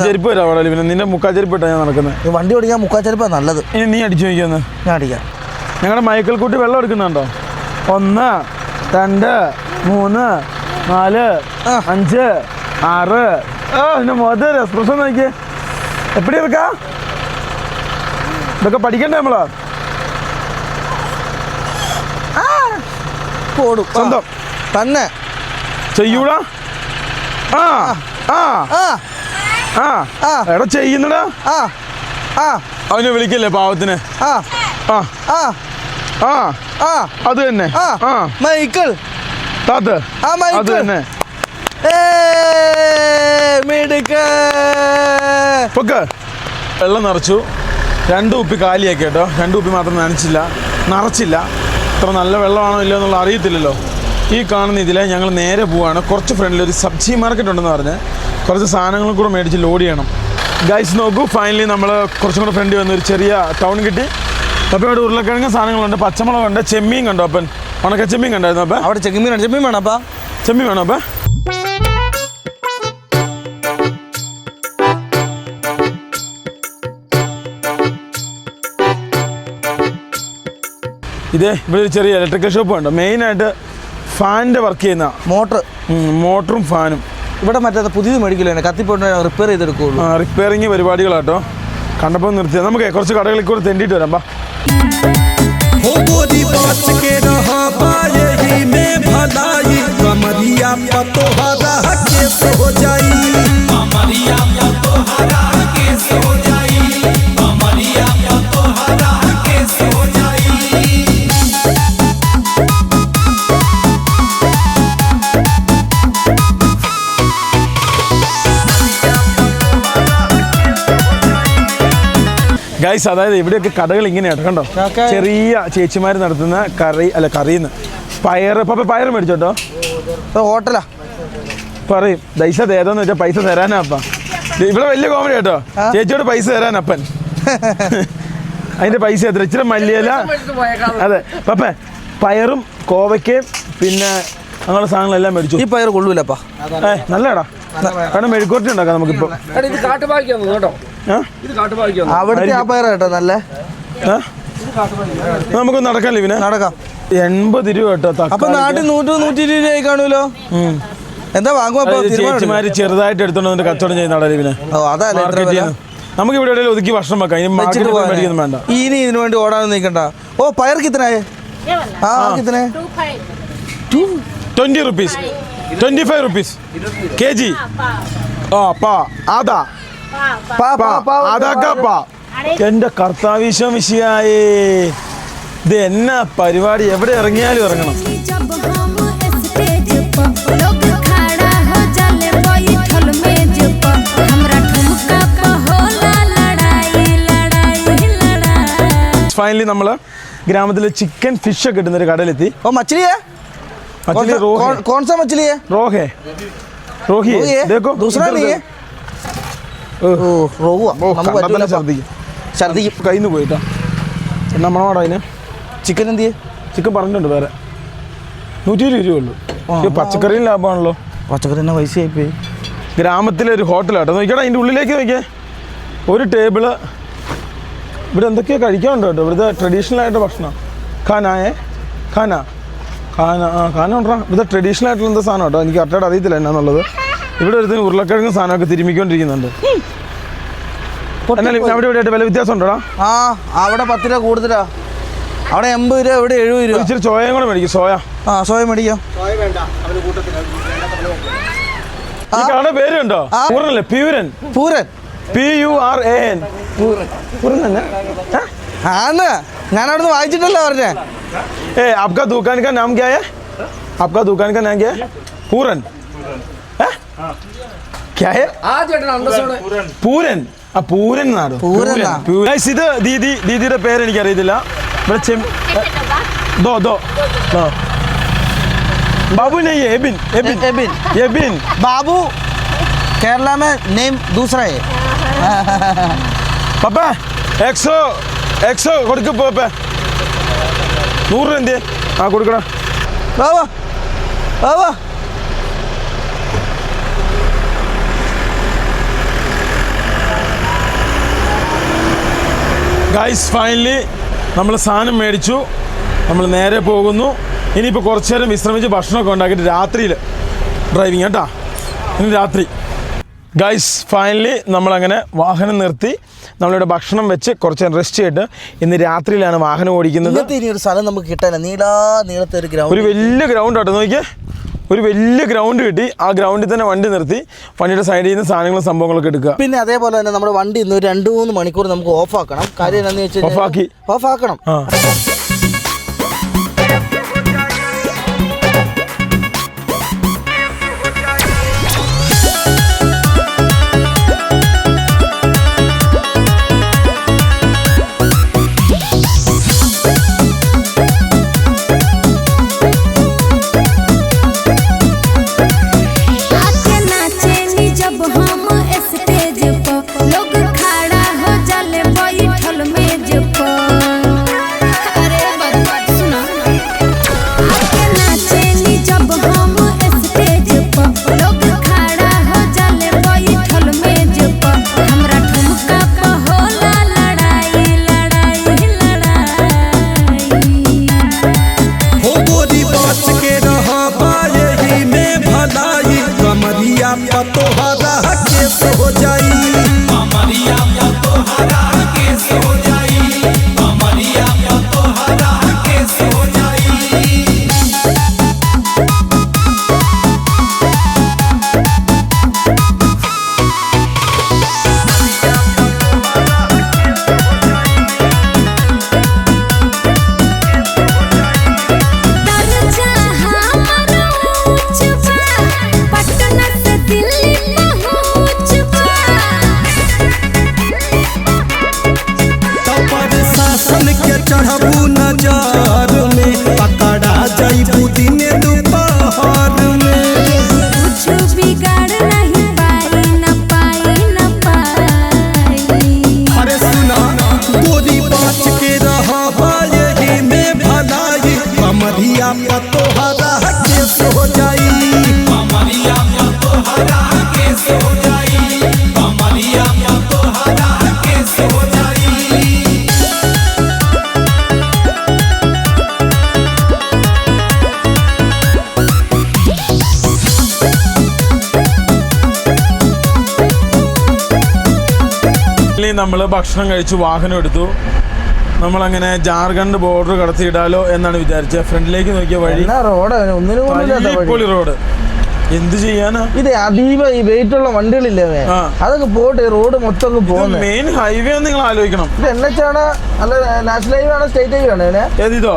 ചെരുപ്പ് വരാം അവിടെ. പിന്നെ നിന്റെ മുക്കാൽ ചെരുപ്പ് ഇട്ടാ ഞാൻ നടക്കുന്നത്. വണ്ടി ഓടിക്കാൻ മുക്കാൽ ചെരുപ്പാണ് നല്ലത്. ഇനി നീ അടിച്ചു നോക്കിയൊന്ന്. ഞാൻ അടിക്കാം. ഞങ്ങളുടെ മൈക്കിൾ കൂട്ടി വെള്ളം എടുക്കുന്നുണ്ടോ? 1 2 3 4 5 6 പിന്നെ മൊതൽ എക്സ്പ്രഷൻ നോക്കിയേ. എപ്പടി ഇറക്കാ? ഇതൊക്കെ പഠിക്കണ്ടേ നമ്മളാ? സ്വന്തം തന്നെ ചെയ്യൂടാ. എടാ ചെയ്യുന്നടാ. അവനെ വിളിക്കല്ലേ പാവത്തിന്. അത് തന്നെ മൈക്കിൾ അത് തന്നെ. പൊക്ക് വെള്ളം നിറച്ചു 2 കുപ്പി കാലിയാക്കി കേട്ടോ. 2 കുപ്പി മാത്രം നിറച്ചില്ല. ഇത്ര നല്ല വെള്ളമാണോ ഇല്ലയോ എന്നുള്ള അറിയത്തില്ലല്ലോ. ഈ കാണുന്ന ഇതിലെ ഞങ്ങൾ നേരെ പോവാണ്. കുറച്ച് ഫ്രണ്ടിൽ ഒരു സബ്ജി മാർക്കറ്റ് ഉണ്ടെന്ന് പറഞ്ഞ് കുറച്ച് സാധനങ്ങളും കൂടെ മേടിച്ച് ലോഡ് ചെയ്യണം. ഗൈസ് നോക്കൂ, ഫൈനലി നമ്മൾ കുറച്ചും കൂടെ ഫ്രണ്ടിൽ വന്ന് ഒരു ചെറിയ ടൗൺ കിട്ടി. അപ്പോൾ ഇവിടെ ഉരുളക്കിഴങ്ങ് സാധനങ്ങളുണ്ട്, പച്ചമുളകുണ്ട്, ചെമ്മീൻ കണ്ടോ അപ്പൻ? ഉണക്ക ചെമ്മീൻ കണ്ടായിരുന്നു അപ്പം? അവിടെ ചെമ്മീൻ വേണം അപ്പം? ചെമ്മീൻ വേണോ അപ്പം? ഇതേ ഇവിടെ ഒരു ചെറിയ ഇലക്ട്രിക്കൽ ഷോപ്പ് ഉണ്ട്. മെയിനായിട്ട് ഫാനിൻ്റെ വർക്ക് ചെയ്യുന്ന മോട്ടറും ഫാനും. ഇവിടെ മറ്റേ പുതിയത് മേടിക്കില്ല, കത്തിപ്പോട്ട് റിപ്പയർ ചെയ്തെടുക്കുള്ളൂ. റിപ്പയറിങ് പരിപാടികളാട്ടോ. കണ്ടപ്പോൾ നിർത്തിയത്. നമുക്ക് കുറച്ച് കടകളിൽ കൂടെ തെണ്ടിയിട്ട് വരാം. ഗൈസ്, അതായത് ഇവിടെയൊക്കെ കടകൾ ഇങ്ങനെയാണ് കണ്ടോ. ചെറിയ ചേച്ചിമാർ നടത്തുന്ന കറിന്ന് പയർ മേടിച്ചോട്ടോ. ഹോട്ടലാ പറയും ദൈസ ഏതാന്ന് വെച്ചാൽ പൈസ തരാനാ അപ്പ. ഇവിടെ വലിയ കോമഡി കേട്ടോ. ചേച്ചിയോട് പൈസ തരാനപ്പൻ. അതിന്റെ പൈസ എത്ര? ഇച്ചിരി മല്ലിയില. അതെ പപ്പേ, പയറും കോവയ്ക്കയും പിന്നെ അങ്ങനെയുള്ള സാധനങ്ങളെല്ലാം മേടിച്ചു. ഈ പയർ കൊള്ളൂലപ്പാ. നല്ലടാ, കാരണം മെഴുക്കുവരട്ടി ഉണ്ടാക്കാം നമുക്കിപ്പോൾ. അവിടുത്തെ ആ പയർ കേട്ടോ നല്ല. നമുക്ക് നടക്കാല്ലേ പിന്നെ? നടക്കാം. 80 രൂപ കേട്ടോ. അപ്പൊ നാട്ടിൽ 100-120 രൂപയായി കാണൂലോ. എന്താ വാങ്ങുമ്പോ? ചേച്ചിമാര് ചെറുതായിട്ട് എടുത്തോണ്ട് കച്ചവടം ചെയ്യുന്ന പിന്നെ നമുക്ക് ഇവിടെ ഒതുക്കി ഭക്ഷണം വെക്കാം. ഇനി മേടിക്കൊന്നും വേണ്ട. ഇനി ഇതിനു വേണ്ടി ഓടാൻ നിൽക്കണ്ട. ഓ പയർ കിത്തനായേ? 20 rupees, 25 rupees kg. എന്റെ കർത്താവിശ്വ മിശിഹായേ, ഇത് എന്നാ പരിപാടി? എവിടെ ഇറങ്ങിയാലും ഇറങ്ങണം. ഫൈനലി നമ്മള് ഗ്രാമത്തിലെ ചിക്കൻ ഫിഷ് ഒക്കെ കിട്ടുന്ന ഒരു കടയിലെത്തി. ഓ മछली कौन सा मछली है? रोही है। देखो दूसरा नहीं है। ഛർദിക്കും കയ്യിൽ നിന്ന് പോയിട്ടാ. നമ്മളോട് അതിന് ചിക്കൻ എന്ത് ചെയ്യേ? ചിക്കൻ പറഞ്ഞിട്ടുണ്ട് വേറെ 120 രൂപ ഉള്ളൂ. പച്ചക്കറിയും ലാഭമാണല്ലോ. പച്ചക്കറി തന്നെ പൈസ ആയിപ്പോയി. ഗ്രാമത്തിലെ ഒരു ഹോട്ടലാട്ടോ. നോക്കിയാടാ അതിൻ്റെ ഉള്ളിലേക്ക് നോക്കിയേ. ഒരു ടേബിള്. ഇവിടെ എന്തൊക്കെയോ കഴിക്കാനുണ്ടോ കേട്ടോ. ഇവിടുത്തെ ട്രഡീഷണൽ ആയിട്ട് ഭക്ഷണം. ഖാന ഉണ്ടാ. ഇവിടുത്തെ ട്രഡീഷണൽ ആയിട്ടുള്ള എന്താ സാധനം കേട്ടോ. എനിക്ക് കറക്റ്റായിട്ട് അറിയത്തില്ല എന്നാന്നുള്ളത്. ഇവിടെ ഒരുത്തിന് ഉരുളക്കിഴങ്ങ് സാധനമൊക്കെ തിരുമ്മിക്കൊണ്ടിരിക്കുന്നുണ്ട്. എന്നാലും അവിടെ ഇവിടെ ആയിട്ട് വില വ്യത്യാസം ഉണ്ടോടാ? അവിടെ 10 രൂപ കൂടുതലാ. അവിടെ 80 രൂപ, ഇവിടെ 70 രൂപ. ഇച്ചിരി സോയയും കൂടെ മേടിക്കും. സോയ മേടിക്കാം. ഈ കട പേരുണ്ടോ? പൂരനല്ലേ? പ്യൂരൻ. PURAN. പൂരൻ തന്നെ ആന്ന്. ഞാൻ അവിടുന്ന് വായിച്ചിട്ടല്ലോ പറഞ്ഞേ. आपका दुकान का नाम क्या है? आपका दुकान का नाम क्या है? पूरन. क्या है? പൂരൻ. പൂരൻ നാട്. ഇത് ദീദിയുടെ പേര് എനിക്കറിയത്തില്ല. ഇവിടെ बाबू नहीं है, एबिन. बाबू केरला में नेम दूसरा है. पापा 100 കൊടുക്ക് പോപ്പേ. 100 രൂപ എന്തേ? കൊടുക്കടാ. ബാബാ ഗൈസ്, ഫൈനലി നമ്മൾ സാധനം മേടിച്ചു. നമ്മൾ നേരെ പോകുന്നു. ഇനിയിപ്പോൾ കുറച്ച് നേരം വിശ്രമിച്ച് ഭക്ഷണമൊക്കെ ഉണ്ടാക്കിയിട്ട് രാത്രിയിൽ ഡ്രൈവിങ് കേട്ടോ. ഇനി രാത്രി ഗൈസ് ഫൈനലി നമ്മളങ്ങനെ വാഹനം നിർത്തി നമ്മളിവിടെ ഭക്ഷണം വെച്ച് കുറച്ച് നേരം റെസ്റ്റ് ചെയ്തിട്ട് ഇന്ന് രാത്രിയിലാണ് വാഹനം ഓടിക്കുന്നത്. ഒരു സ്ഥലം നമുക്ക് കിട്ടാൻ നീളത്തെ ഒരു ഗ്രൗണ്ട്, ഒരു വലിയ ഗ്രൗണ്ട് ആട്ടോ. നോക്കിയേ, ഒരു വലിയ ഗ്രൗണ്ട് കിട്ടി. ആ ഗ്രൗണ്ടിൽ തന്നെ വണ്ടി നിർത്തി വണ്ടിയുടെ സൈഡിൽ നിന്ന് സാധനങ്ങളും സംഭവങ്ങളൊക്കെ എടുക്കുക. പിന്നെ അതേപോലെ തന്നെ നമ്മുടെ വണ്ടി ഇന്ന് ഒരു 2-3 മണിക്കൂർ നമുക്ക് ഓഫ് ആക്കണം. കാര്യം എന്താണെന്ന് വെച്ചാൽ ഓഫ് ആക്കണം. पे तोहरा केस हो जाई कमरिया पे तोहरा केस हो जाई कमरिया पे तोहरा केस हो जाई നമ്മൾ ഭക്ഷണം കഴിച്ചു വാഹനം എടുത്തു നമ്മളങ്ങനെ ജാർഖണ്ഡ് ബോർഡർ കടത്തിയിടാലോ എന്നാണ് വിചാരിച്ചത് ഫ്രണ്ടിലേക്ക് നോക്കിയ വഴി റോഡ് പള്ളിപ്പൊളി റോഡ് എന്ത് ചെയ്യാനാ ഇത് അതീവ ഈ വെയിറ്റ് ഉള്ള വണ്ടികളില്ലേ അതൊക്കെ പോട്ടെ റോഡ് മൊത്തം പോകുന്നത് മെയിൻ ഹൈവേ നിങ്ങൾ ആലോചിക്കണം ഇത് NH ആണ് അല്ല നാഷണൽ ഹൈവേ ആണോ സ്റ്റേറ്റ് ഹൈവേ ആണ് ഏതോ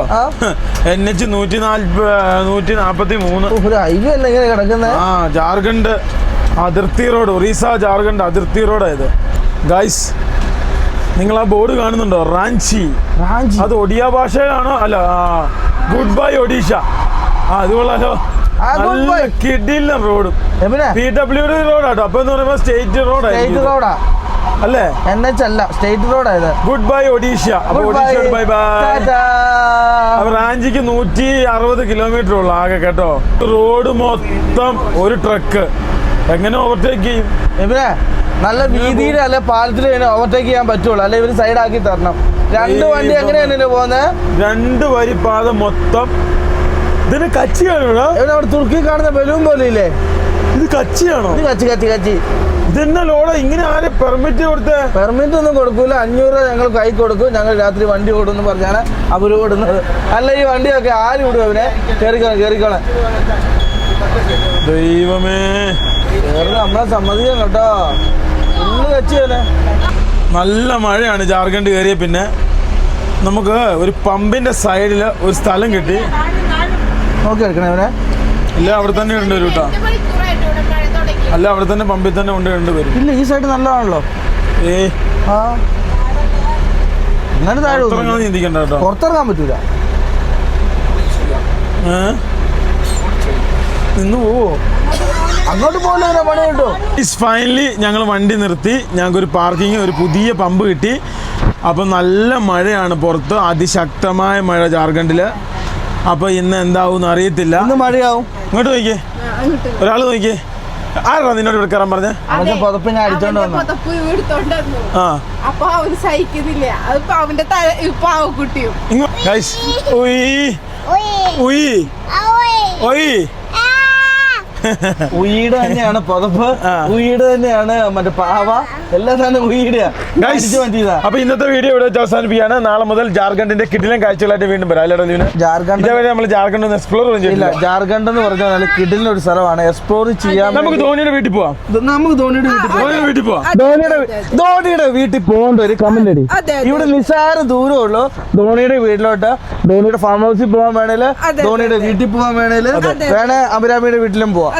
NH 143 ഒരു ഹൈവേ അല്ല ഇങ്ങനെ കിടക്കുന്നത് ആ ജാർഖണ്ഡ് അതിർത്തി റോഡ് ഒറീസ ജാർഖണ്ഡ് അതിർത്തി റോഡായത് ഗൈസ് നിങ്ങൾ ആ ബോർഡ് കാണുന്നുണ്ടോ റാഞ്ചി അത് ഒഡിയ ഭാഷയിലാണോ അല്ല ഗുഡ് ബൈ ഒഡീഷ അത് കൊള്ളാലോ കിഡില്ല റോഡും PWD റോഡാട്ടോ അപ്പൊ എന്ന് പറയുമ്പോ സ്റ്റേറ്റ് റോഡാ അല്ലേ NH അല്ല സ്റ്റേറ്റ് റോഡായത് goodbye Odisha bye bye അപ്പൊ റാഞ്ചിക്ക് 160 കിലോമീറ്റർ ഉള്ളു ആകെ കേട്ടോ റോഡ് മൊത്തം ഒരു ട്രക്ക് എങ്ങനെ ഓവർടേക്ക് ചെയ്യും നല്ല വീതിയിൽ അല്ലെ പാലത്തിൽ ഓവർടേക്ക് ചെയ്യാൻ പറ്റുള്ളൂ അല്ലെ ഇവര് സൈഡ് ആക്കി തരണം രണ്ട് വണ്ടി എങ്ങനെയാണ് പോകുന്നത് 2 വരി പാത മൊത്തം ഇതിന് കച്ചിയാണോ അവിടെ തുർക്കി കാണുന്ന ബലൂൺ പോലെ ഇല്ലേ ഇത് കച്ചിയാണോ ഇത് കച്ചി ഇതെന്നാ ലോഡ ഇങ്ങനെ ആരെ പെർമിറ്റ് കൊടുത്തേ പെർമിറ്റ് ഒന്നും കൊടുക്കൂല 500 രൂപ ഞങ്ങൾ കൈ കൊടുക്കും ഞങ്ങൾ രാത്രി വണ്ടി ഓടുമെന്ന് പറഞ്ഞാണ് അവര് ഓടുന്നത് അല്ല ഈ വണ്ടിയൊക്കെ ആര് വിടും അവനെ കേറിക്കോളെ ദൈവമേ നമ്മളെ സമ്മതിക്കാം കേട്ടോ ഫുള്ള് കച്ചിയല്ലേ നല്ല മഴയാണ് ജാർഖണ്ഡ് കയറിയ പിന്നെ നമുക്ക് ഒരു പമ്പിന്റെ സൈഡിൽ ഒരു സ്ഥലം കിട്ടി നോക്കി എടുക്കണേ അവനെ ഇല്ല അവിടെ തന്നെ ഉണ്ട് ഒരു കേട്ടോ അല്ല അവിടെ തന്നെ പമ്പിൽ തന്നെ കൊണ്ട് വരും ഇല്ല ഈ സൈഡ് നല്ലതാണല്ലോ അങ്ങനെ താഴെ ചിന്തിക്കണ്ട കേട്ടോ പുറത്തിറങ്ങാൻ പറ്റൂല നിന്ന് പോവോ അങ്ങോട്ട് പോലെ പണി കിട്ടോ ഫൈനലി ഞങ്ങൾ വണ്ടി നിർത്തി ഞങ്ങൾക്ക് ഒരു പാർക്കിങ് ഒരു പുതിയ പമ്പ് കിട്ടി അപ്പം നല്ല മഴയാണ് പുറത്ത് അതിശക്തമായ മഴ ജാർഖണ്ഡില് അപ്പൊ ഇന്ന് എന്താവും അറിയത്തില്ല ഇന്ന് മഴയാവും ഇങ്ങോട്ട് നോക്കിയേ ഒരാൾ നോക്കിയേ ആരാ നിന്നോട് ഇവിടെ കയറാൻ പറഞ്ഞ പുതപ്പ് ഞാൻ അടിച്ചോണ്ട് വന്നു അപ്പൊ അവന് സഹിക്കുന്നില്ല അതിപ്പോ അവന്റെ പാവക്കുട്ടിയും ഉയീട് തന്നെയാണ് പുതപ്പ് ഉയീട് തന്നെയാണ് മറ്റേ പാവ എല്ലാം തന്നെ ഉയീടുക. അപ്പൊ ഇന്നത്തെ വീഡിയോ ഇവിടെ വെച്ച് അവസാനിപ്പിക്കുകയാണ്. നാളെ മുതൽ ജാർഖണ്ഡിന്റെ കിടിലൻ കാഴ്ചകളായിട്ട് വീണ്ടും വരാം. ജാർഖണ്ഡ് നമ്മൾ ജാർഖണ്ഡ് എക്സ്പ്ലോർ ചെയ്യില്ല. ജാർഖണ്ഡ് എന്ന് പറഞ്ഞാൽ നല്ല കിടിലൻ ഒരു സ്ഥലമാണ്, എക്സ്പ്ലോർ ചെയ്യാൻ. നമുക്ക് ധോണിയുടെ വീട്ടിൽ പോവാം. നമുക്ക് ധോണിയുടെ വീട്ടിൽ പോവാം. ധോണിയുടെ വീട്ടിൽ പോകേണ്ട ഒരു കമന്റ് അടി. ഇവിടെ നിസ്സാര ദൂരമേ ഉള്ളൂ ധോണിയുടെ വീട്ടിലോട്ട്. ധോണിയുടെ ഫാം ഹൗസിൽ പോകാൻ വേണേല്, ധോണിയുടെ വീട്ടിൽ പോകാൻ വേണേല്, വേണേ അഭിരാമിയുടെ വീട്ടിലും പോവാം.